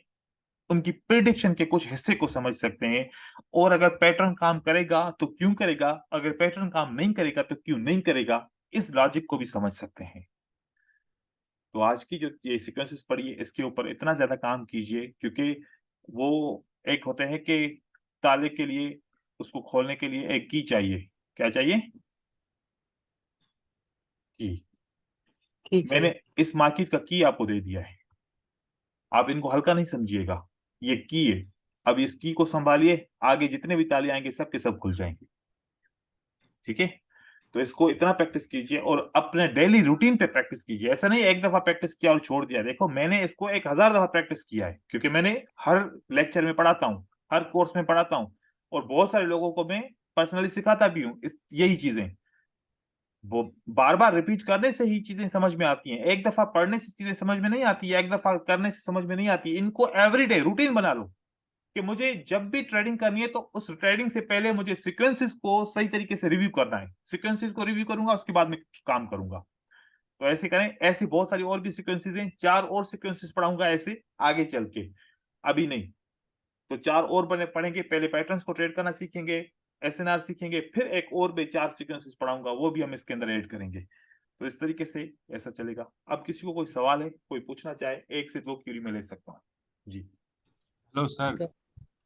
उनकी प्रिडिक्शन के कुछ हिस्से को समझ सकते हैं। और अगर पैटर्न काम करेगा तो क्यों करेगा, अगर पैटर्न काम नहीं करेगा तो क्यों नहीं करेगा, इस लॉजिक को भी समझ सकते हैं। तो आज की जो ये सीक्वेंसेस पढ़ी है इसके ऊपर इतना ज्यादा काम कीजिए, क्योंकि वो एक होते हैं कि ताले के लिए, उसको खोलने के लिए एक की चाहिए। क्या चाहिए? की। मैंने इस मार्केट का की आपको दे दिया है, आप इनको हल्का नहीं समझिएगा, ये की है। अब इस की को संभालिए, आगे जितने भी ताले आएंगे सब के सब खुल जाएंगे। ठीक है, तो इसको इतना प्रैक्टिस कीजिए और अपने डेली रूटीन पे प्रैक्टिस कीजिए। ऐसा नहीं एक दफा प्रैक्टिस किया और छोड़ दिया। देखो मैंने इसको 1000 दफा प्रैक्टिस किया है, क्योंकि मैंने हर लेक्चर में पढ़ाता हूँ, हर कोर्स में पढ़ाता हूँ, और बहुत सारे लोगों को मैं पर्सनली सिखाता भी हूँ यही चीजें। वो बार बार रिपीट करने से ही चीजें समझ में आती हैं, एक दफा पढ़ने से चीजें समझ में नहीं आती है, एक दफा करने से समझ में नहीं आती। इनको एवरीडे रूटीन बना लो कि मुझे जब भी ट्रेडिंग करनी है तो उस ट्रेडिंग से पहले मुझे सीक्वेंसेस को सही तरीके से रिव्यू करना है। सीक्वेंसेस को रिव्यू करूंगा, उसके बाद में काम करूंगा। तो ऐसे करें। ऐसी बहुत सारी और भी सीक्वेंसेस हैं, 4 और सीक्वेंसेस पढ़ाऊंगा ऐसे आगे चल के, अभी नहीं। तो 4 और पढ़ेंगे, पहले पैटर्न्स को ट्रेड करना सीखेंगे, एसएनआर सीखेंगे, फिर एक और भी 4 सीक्वेंसेस पढ़ाऊंगा, वो भी हम इसके अंदर ऐड करेंगे। तो इस तरीके से ऐसा चलेगा। अब किसी को कोई सवाल है, कोई पूछना चाहे, 1 से 2 क्यूरी में ले सकता हूँ जी। Hello sir.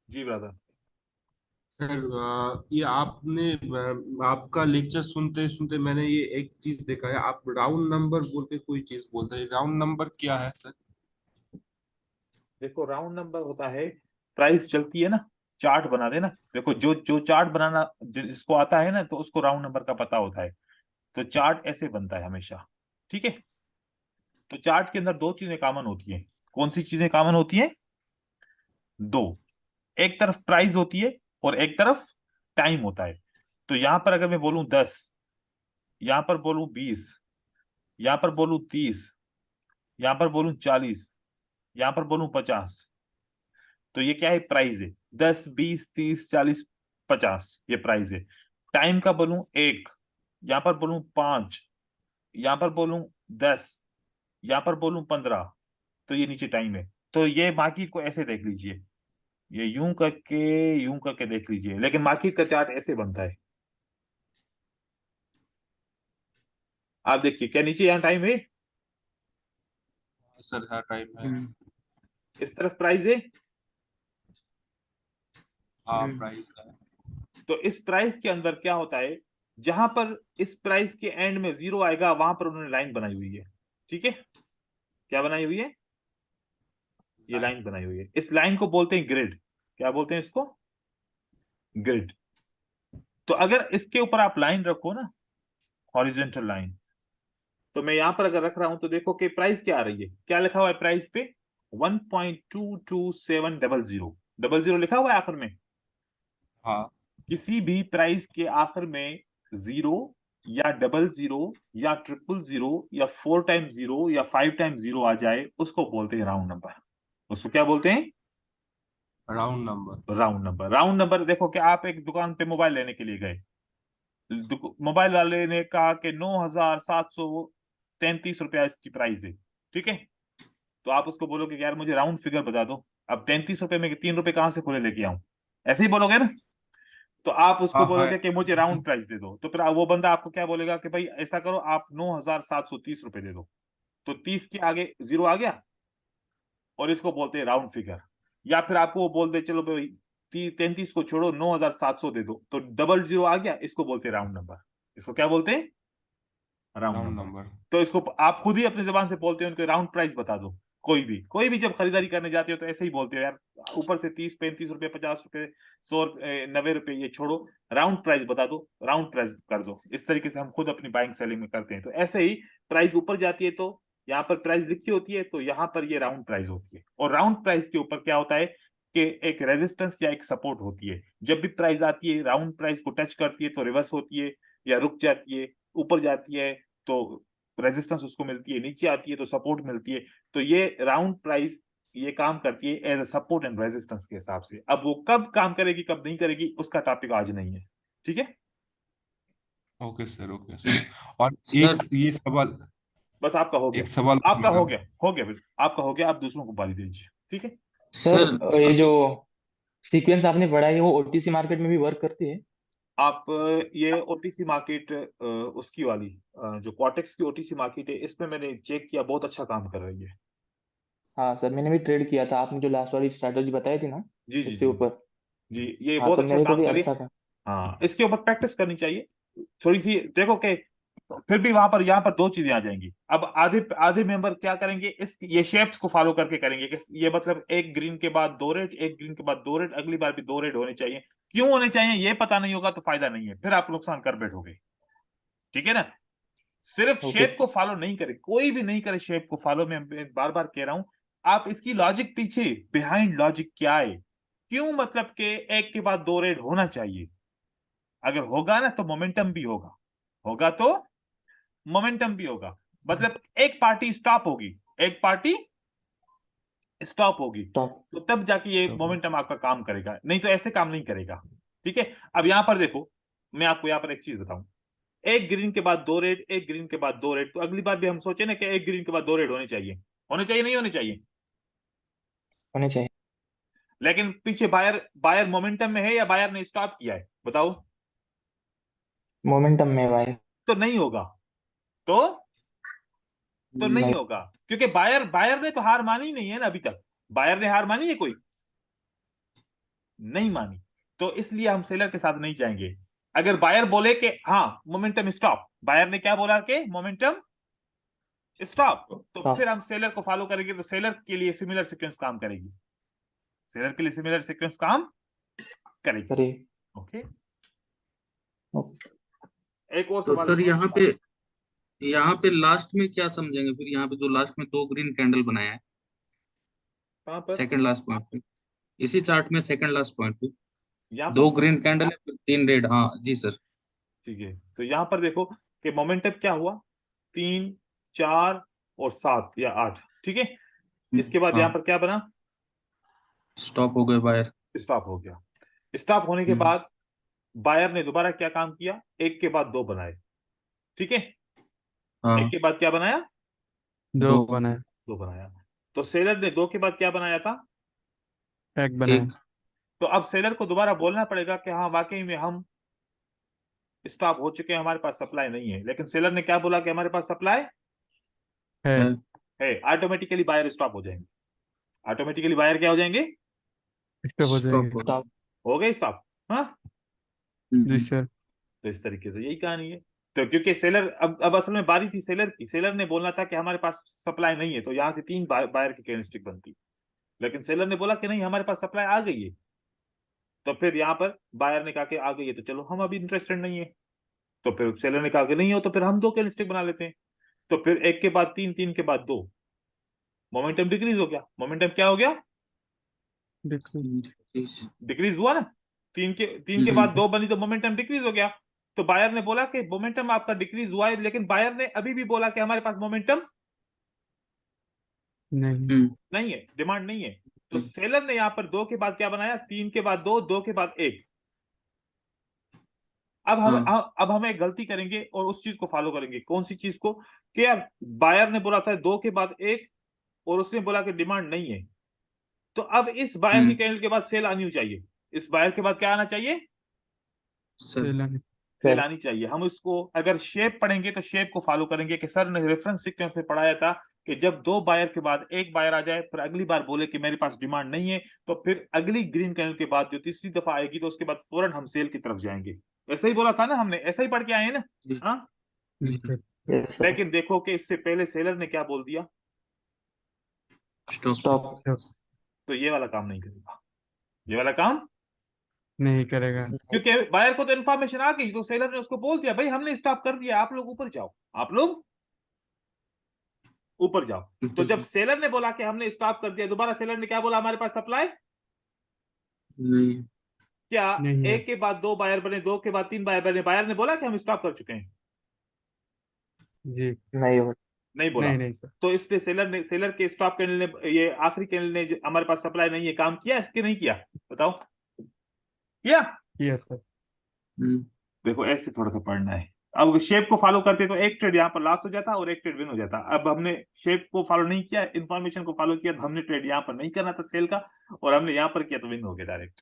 जी ब्रदर। सर ये आपने आपका लेक्चर सुनते सुनते मैंने ये एक चीज देखा है, आप राउंड नंबर बोल के कोई चीज बोलते हैं, राउंड नंबर क्या है सर? देखो राउंड नंबर होता है, प्राइस चलती है ना, चार्ट बना देना। देखो जो जो चार्ट बनाना जिसको आता है ना, तो उसको राउंड नंबर का पता होता है। तो चार्ट ऐसे बनता है हमेशा। ठीक है, तो चार्ट के अंदर 2 चीजें कॉमन होती हैं। कौन सी चीजें कॉमन होती हैं? 2। एक तरफ प्राइस होती है और एक तरफ टाइम होता है। तो यहां पर अगर मैं बोलूं 10, यहां पर बोलूं 20, यहां पर बोलूं 30, यहां पर बोलूं 40, यहां पर बोलूं 50, तो ये क्या है? प्राइस है। 10, 20, 30, 40, 50 ये प्राइस है। टाइम का बोलूं 1, यहां पर बोलूं 5, यहां पर बोलूं 10, यहां पर बोलूं 15, तो ये नीचे टाइम है। तो ये मार्केट को ऐसे देख लीजिए, ये यूं करके देख लीजिए, लेकिन मार्केट का चार्ट ऐसे बनता है। आप देखिए, क्या नीचे यहाँ टाइम है? सर हाँ टाइम है। इस तरफ प्राइस है। हाँ प्राइस है। तो इस प्राइस के अंदर क्या होता है, जहां पर इस प्राइस के एंड में 0 आएगा वहां पर उन्होंने लाइन बनाई हुई है। ठीक है, क्या बनाई हुई है? ये लाइन बनाई हुई है। इस लाइन को बोलते हैं ग्रिड। क्या बोलते हैं इसको? ग्रिड। तो अगर इसके ऊपर आप लाइन रखो ना, हॉरिजॉन्टल लाइन, तो मैं यहां पर अगर रख रहा हूं तो देखो कि प्राइस क्या आ रही है, क्या लिखा हुआ है प्राइस पे? 1.22700, 00 लिखा हुआ है आखिर में। हाँ किसी भी प्राइस के आखिर में 0 या 00 या 000 या 4 टाइम्स 0 या 5 टाइम्स 0 आ जाए, उसको बोलते हैं राउंड नंबर। उसको क्या बोलते हैं? Round number. Round number. Round number देखो कि आप एक दुकान पे मोबाइल लेने के लिए गए, मोबाइल वाले ने कहा कि 9,733 रुपया इसकी प्राइस है। ठीक है, तो आप उसको बोलोगे कि यार मुझे राउंड फिगर बता दो। अब 33 रुपए में 3 रुपए कहां से खुले लेके आऊं? ऐसे ही बोलोगे ना। तो आप उसको हाँ बोलोगे हाँ कि मुझे राउंड प्राइस दे दो, तो फिर वो बंदा आपको क्या बोलेगा कि भाई ऐसा करो, आप 9,730 रुपए दे दो। तो 30 के आगे 0 आ गया, और इसको बोलते हैं राउंड फिगर। या फिर आपको वो बोल दे चलो भाई 33 को छोड़ो, 9,700 दे दो, तो डबल जीरो आ गया, इसको बोलते हैं राउंड नंबर। इसको क्या बोलते हैं? Round round number. नंबर। तो इसको आप खुद ही अपनी जुबान से बोलते हो, उनको राउंड प्राइस बता दो। कोई भी जब खरीदारी करने जाते हो तो ऐसे ही बोलते हो, यार ऊपर से 30-35 रुपए, 50 रुपए, 100 90 रुपए, ये छोड़ो, राउंड प्राइस बता दो, राउंड प्राइस कर दो। इस तरीके से हम खुद अपनी बाइंग सेलिंग में करते हैं। तो ऐसे ही प्राइस ऊपर जाती है तो यहाँ पर प्राइस लिखी होती है, तो यहाँ पर ये राउंड प्राइस होती है। और राउंड प्राइस के ऊपर क्या होता है कि एक रेजिस्टेंस या एक सपोर्ट होती है। जब भी प्राइस आती है, राउंड प्राइस को टच करती है तो रिवर्स होती है या रुक जाती है, ऊपर जाती है तो रेजिस्टेंस उसको मिलती है, नीचे आती है तो सपोर्ट मिलती है। तो ये राउंड प्राइस ये काम करती है as a support and resistance के हिसाब से। अब वो कब काम करेगी कब नहीं करेगी उसका टॉपिक आज नहीं है, ठीक है? Okay sir, okay sir. और सर एक ये सवाल, बस आपका हो गया, एक सवाल आपका हो मेरा। गया फिर आपका हो गया, आप दूसरों को बारी दीजिए, ठीक है? सर सर ये जो सीक्वेंस आपने पढ़ा है वो ओटीसी मार्केट में भी वर्क करती है? आप ये ओटीसी मार्केट उसकी वाली जो कॉटेक्स की ओटीसी मार्केट है, इसमें मैंने चेक किया, बहुत अच्छा काम कर रही है। हाँ सर, मैंने भी ट्रेड किया था, आपने जो लास्ट वाली स्ट्रैटेजी बताई थी ना जी जी उसके जी ऊपर। जी, ये हाँ बहुत तो अच्छा मेरे को काम भी कर रही अच्छा है। था। हाँ, इसके ऊपर प्रैक्टिस करनी चाहिए थोड़ी सी। देखो कि फिर भी वहां पर यहाँ पर दो चीजें आ जाएंगी। अब आधे आधे मेंबर क्या करेंगे, इस ये शेप्स को फॉलो करके करेंगे कि ये मतलब एक ग्रीन के बाद दो रेड, एक ग्रीन के बाद दो रेड, अगली बार भी दो रेड होने चाहिए। क्यों होने चाहिए ये पता नहीं होगा तो फायदा नहीं है, फिर आप नुकसान कर बैठोगे, ठीक है ना? सिर्फ ओके शेप को फॉलो नहीं करे, कोई भी नहीं करे शेप को फॉलो। मैं बार बार कह रहा हूं, आप इसकी लॉजिक पीछे, बिहाइंड लॉजिक क्या है, क्यों मतलब के एक के बाद दो रेड होना चाहिए। अगर होगा ना तो मोमेंटम भी होगा, होगा तो मोमेंटम भी होगा। मतलब एक पार्टी स्टॉप होगी, एक पार्टी स्टॉप होगी, टॉप। तो तब जाके ये मोमेंटम आपका काम करेगा, नहीं तो ऐसे काम नहीं करेगा, ठीक है? अब यहां पर देखो, मैं आपको यहां पर एक चीज बताऊं, एक ग्रीन के बाद दो रेड, एक ग्रीन के बाद दो रेड, तो अगली बार भी हम सोचे ना कि एक ग्रीन के बाद दो रेड होने चाहिए, नहीं होने चाहिए? होने चाहिए। लेकिन पीछे बायर बायर मोमेंटम में है या बायर ने स्टॉप किया है, बताओ? मोमेंटम में भाई। तो नहीं होगा, तो नहीं नहीं। होगा, क्योंकि बायर बायर ने तो हार मानी नहीं है ना अभी तक। बायर ने हार मानी है कोई? नहीं मानी। तो इसलिए हम सेलर के साथ नहीं जाएंगे। अगर बायर बोले कि हाँ मोमेंटम स्टॉप, बायर ने क्या बोला कि मोमेंटम स्टॉप, तो हाँ। फिर हम सेलर को फॉलो करेंगे, तो सेलर के लिए सिमिलर सीक्वेंस काम करेगी, सेलर के लिए सिमिलर सीक्वेंस काम करेगी, करे। ओके? ओके। एक और तो सवाल सर यहाँ पे लास्ट में क्या समझेंगे फिर? यहाँ पे जो लास्ट में दो ग्रीन कैंडल बनाया है कहां पर? सेकंड लास्ट पॉइंट पे, इसी चार्ट में सेकंड लास्ट पॉइंट पे यहाँ दो पर, ग्रीन कैंडल है फिर तीन रेड। हाँ जी सर। ठीक है, तो यहां पर देखो कि मोमेंटम क्या हुआ, 3 4 और 7 या 8, ठीक है? इसके बाद यहाँ हाँ पर क्या बना, स्टॉप हो गए बायर। स्टॉप हो गया। स्टॉप होने के बाद बायर ने दोबारा क्या काम किया, एक के बाद दो बनाए, ठीक है? हाँ एक के बाद क्या बनाया, दो बनाए, दो बनाया। तो सेलर ने दो के बाद क्या बनाया था, एक बनाए। एक। तो अब सेलर को दोबारा बोलना पड़ेगा कि हाँ वाकई में हम स्टॉप हो चुके हैं, हमारे पास सप्लाई नहीं है। लेकिन सेलर ने क्या बोला कि हमारे पास सप्लाई है। है। है, ऑटोमेटिकली बायर स्टॉप हो जाएंगे, ऑटोमेटिकली बायर क्या हो जाएंगे, स्टॉप हो स्टॉप जाएंगे। हो स्टॉप। हो गए स्टॉप। हाँ, जी सर। तो इस तरीके से यही कहानी है। तो क्योंकि सेलर अब असल में बारी थी सेलर की, सेलर ने बोलना था कि हमारे पास सप्लाई नहीं है, तो यहां से 3 बायर की कैंडलस्टिक बनती। लेकिन सेलर ने बोला कि नहीं हमारे पास सप्लाई आ गई है, तो फिर यहाँ पर बायर ने कहा कि आ गई है तो चलो हम अभी इंटरेस्टेड नहीं है। तो फिर सेलर ने कहा कि नहीं हो तो फिर हम 2 कैंडलस्टिक बना लेते हैं। तो फिर एक के बाद 3, 3 के बाद 2, मोमेंटम डिक्रीज हो गया। मोमेंटम क्या हो गया, डिक्रीज हुआ ना। 3 के बाद 2 बनी तो मोमेंटम डिक्रीज हो गया। तो बायर ने बोला कि मोमेंटम आपका डिक्रीज हुआ है, लेकिन बायर ने अभी भी बोला कि हमारे पास मोमेंटम नहीं। नहीं है, डिमांड नहीं है। तो सेलर ने यहां पर 2 के बाद क्या बनाया, 3 के बाद 2, 2 के बाद 1। अब हम एक गलती करेंगे और उस चीज को फॉलो करेंगे। कौन सी चीज को, कि यार बायर ने बोला था 2 के बाद 1 और उसने बोला कि डिमांड नहीं है, तो अब इस बायर की कैंडल के बाद सेल आनी चाहिए। इस बायर के बाद क्या आना चाहिए, सेल आनी चाहिए। हम इसको अगर शेप पढ़ेंगे तो शेप को फॉलो करेंगे कि सर ने रेफरेंस सीक्वेंस में पढ़ाया था कि जब 2 बायर के बाद एक बायर आ जाए, फिर अगली बार बोले कि मेरे पास डिमांड नहीं है, तो फिर अगली ग्रीन कैंडल के बाद जो तीसरी दफा आएगी, तो उसके बाद फौरन हम सेल की तरफ जाएंगे। ऐसा ही बोला था ना हमने, ऐसा ही पढ़ के आए हैं ना? हाँ, Yes, sir. लेकिन देखो कि इससे पहले सेलर ने क्या बोल दिया, स्टॉप। तो ये वाला काम नहीं करेगा, ये वाला काम, नहीं करेगा। क्योंकि बायर को तो इन्फॉर्मेशन आ गई, तो सेलर ने उसको बोल दिया, भाई हमने स्टॉप कर दिया, आप लोग ऊपर जाओ, आप लोग ऊपर जाओ। तो जब सेलर ने बोला कि हमने स्टॉप कर दिया, दोबारा सेलर ने क्या बोला, हमारे पास सप्लाई नहीं, क्या? नहीं है। एक के बाद 2 बायर बने, 2 के बाद 3 बायर बने, बायर ने बोला कि हम स्टॉप कर चुके हैं? जी नहीं हो नहीं बोला। नहीं सर। तो इसलिए सेलर के स्टॉप कैंडल ने, ये आखिरी कैंडल ने, हमारे पास सप्लाई नहीं है, काम किया इसके नहीं किया? बताओ, किया? Yes sir. देखो ऐसे थोड़ा सा पढ़ना है। अब शेप को फॉलो करते तो एक ट्रेड यहाँ पर लॉस हो जाता और एक ट्रेड विन हो जाता। अब हमने शेप को फॉलो नहीं किया, इन्फॉर्मेशन को फॉलो किया, तो हमने ट्रेड यहाँ पर नहीं करना था सेल का, और हमने यहाँ पर किया तो विन हो गया डायरेक्ट।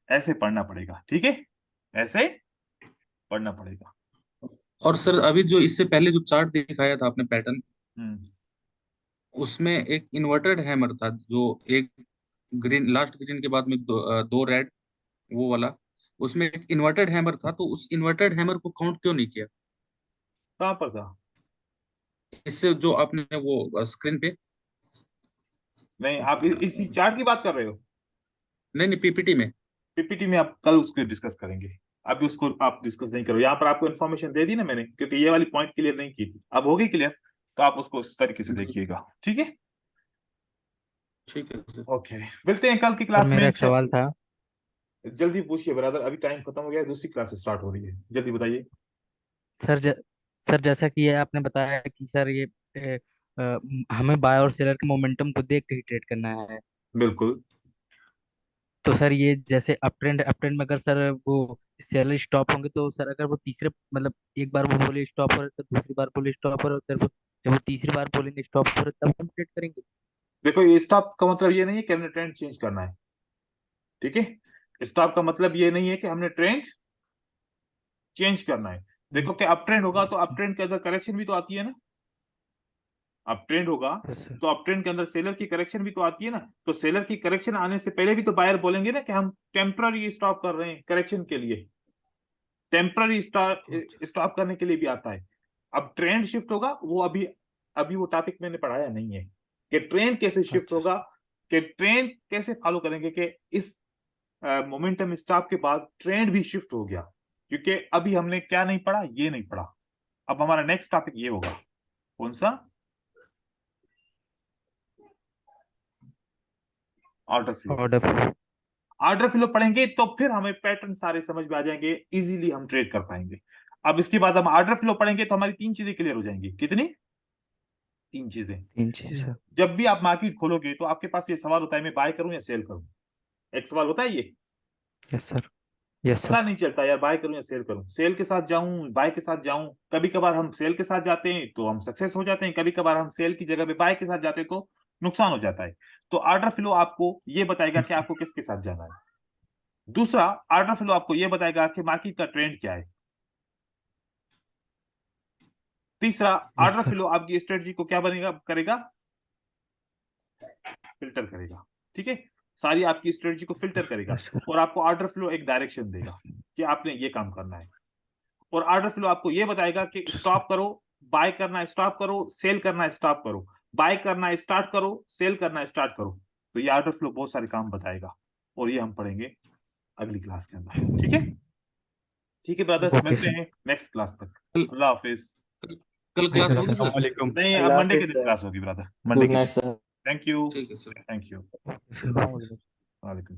ऐसे पढ़ना पड़ेगा, ठीक है, ऐसे पढ़ना पड़ेगा। और सर अभी जो इससे पहले जो चार्ट दिखाया था आपने पैटर्न, उसमें एक इन्वर्टेड हैमर था, जो एक ग्रीन, लास्ट ग्रीन के बाद में दो रेड, वो वाला, उसमें एक इन्वर्टेड हैमर था, तो उस इन्वर्टेड हैमर को काउंट क्यों नहीं किया? कहाँ पर था? इससे जो आपने वो स्क्रीन पे, नहीं, आप इसी चार्ट की बात कर रहे हो? नहीं पीपीटी में। पीपीटी में आप कल उसको डिस्कस करेंगे, अभी उसको आप डिस्कस नहीं करो। यहाँ पर आपको इन्फॉर्मेशन दे दी ना मैंने, क्योंकि ये वाली पॉइंट क्लियर नहीं की थी, अब होगी क्लियर, तो आप उसको इस तरीके से देखिएगा, ठीक है? ठीक है सर। ओके, मिलते हैं कल की सर क्लास मेरा में। एक सवाल था। जल्दी पूछिए ब्रदर, अभी टाइम खत्म हो गया है, दूसरी क्लास स्टार्ट हो रही है, जल्दी बताइए। सर जैसा कि ये आपने बताया कि सर ये हमें बाय और सेलर के मोमेंटम को देख के ही ट्रेड करना है। बिल्कुल। तो सर ये जैसे अप ट्रेंड में अगर सर वो सेलर स्टॉप होंगे, तो सर अगर वो तीसरे मतलब एक बार वो बोले स्टॉप हो रहा है सर, दूसरी बार बोले स्टॉप हो रहा है सर, जब वो तीसरी बार बोलेंगे स्टॉप हो रहा है, तब हम ट्रेड करेंगे। देखो, ये स्टॉप का मतलब ये नहीं है कि हमने ट्रेंड चेंज करना है, ठीक है? स्टॉप का मतलब ये नहीं है कि हमने ट्रेंड चेंज करना है। देखो कि अप ट्रेंड होगा तो अप ट्रेंड के अंदर करेक्शन भी तो आती है ना, अप ट्रेंड होगा Yes, sir. तो अप ट्रेंड के अंदर सेलर की करेक्शन भी तो आती है ना। तो सेलर की करेक्शन आने से पहले भी तो बायर बोलेंगे ना कि हम टेम्पररी स्टॉप कर रहे हैं करेक्शन के लिए, टेम्पररी स्टॉप करने के लिए भी आता है। अब ट्रेंड शिफ्ट होगा, वो अभी वो टॉपिक मैंने पढ़ाया नहीं है कि ट्रेंड कैसे शिफ्ट होगा, कि ट्रेंड कैसे फॉलो करेंगे, कि इस मोमेंटम स्टॉप के बाद ट्रेंड भी शिफ्ट हो गया, क्योंकि अभी हमने क्या नहीं पढ़ा, ये नहीं पढ़ा। अब हमारा नेक्स्ट टॉपिक ये होगा, कौन सा? Order flow. ऑर्डर फ्लो पढ़ेंगे तो फिर हमें पैटर्न सारे समझ में आ जाएंगे, इजीली हम ट्रेड कर पाएंगे। अब इसके बाद हम ऑर्डर फ्लो पढ़ेंगे तो हमारी 3 चीजें क्लियर हो जाएंगी। कितनी? 3 चीजें। जब भी आप मार्केट खोलोगे तो आपके पास ये सवाल होता है, मैं बाय करूं या सेल करूं? एक सवाल होता है ये। Yes sir. पता नहीं चलता यार, बाय करूं या सेल करूं, सेल के साथ जाऊं, बाय के साथ जाऊं। कभी कभार हम सेल के साथ जाते हैं तो हम सक्सेस हो जाते हैं, कभी कभार हम सेल की जगह पे बाय के साथ जाते हैं तो नुकसान हो जाता है। तो ऑर्डर फ्लो आपको ये बताएगा कि आपको किसके साथ जाना है। दूसरा, ऑर्डर फ्लो आपको ये बताएगा कि मार्केट का ट्रेंड क्या है। तीसरा, ऑर्डर फ्लो आपकी स्ट्रेटजी को क्या करेगा, फिल्टर करेगा, ठीक है? सारी आपकी स्ट्रेटजी को फिल्टर करेगा, और आपको ऑर्डर फ्लो एक डायरेक्शन देगा कि आपने ये काम करना है। और ऑर्डर फ्लो आपको ये बताएगा कि स्टॉप करो, बाय करना है स्टॉप करो, सेल करना है स्टॉप करो, बाय करना है स्टार्ट करो, सेल करना है स्टार्ट करो। तो ये ऑर्डर फ्लो बहुत सारे काम बताएगा, और ये हम पढ़ेंगे अगली क्लास के अंदर, ठीक है? ठीक है ब्रदर्स, मिलते हैं नेक्स्ट क्लास तक। अल्लाह हाफिज। कल क्लास होगी अस्सलाम सर? वालेकुम। नहीं, अब अल्लाह मंडे के हाफिज दिन सर। क्लास होगी ब्रदर, मंडे गुड के नाइट दिन। सर। थैंक यू, ठीक है सर। Thank you. अस्सलाम वालेकुम। वालेकुम।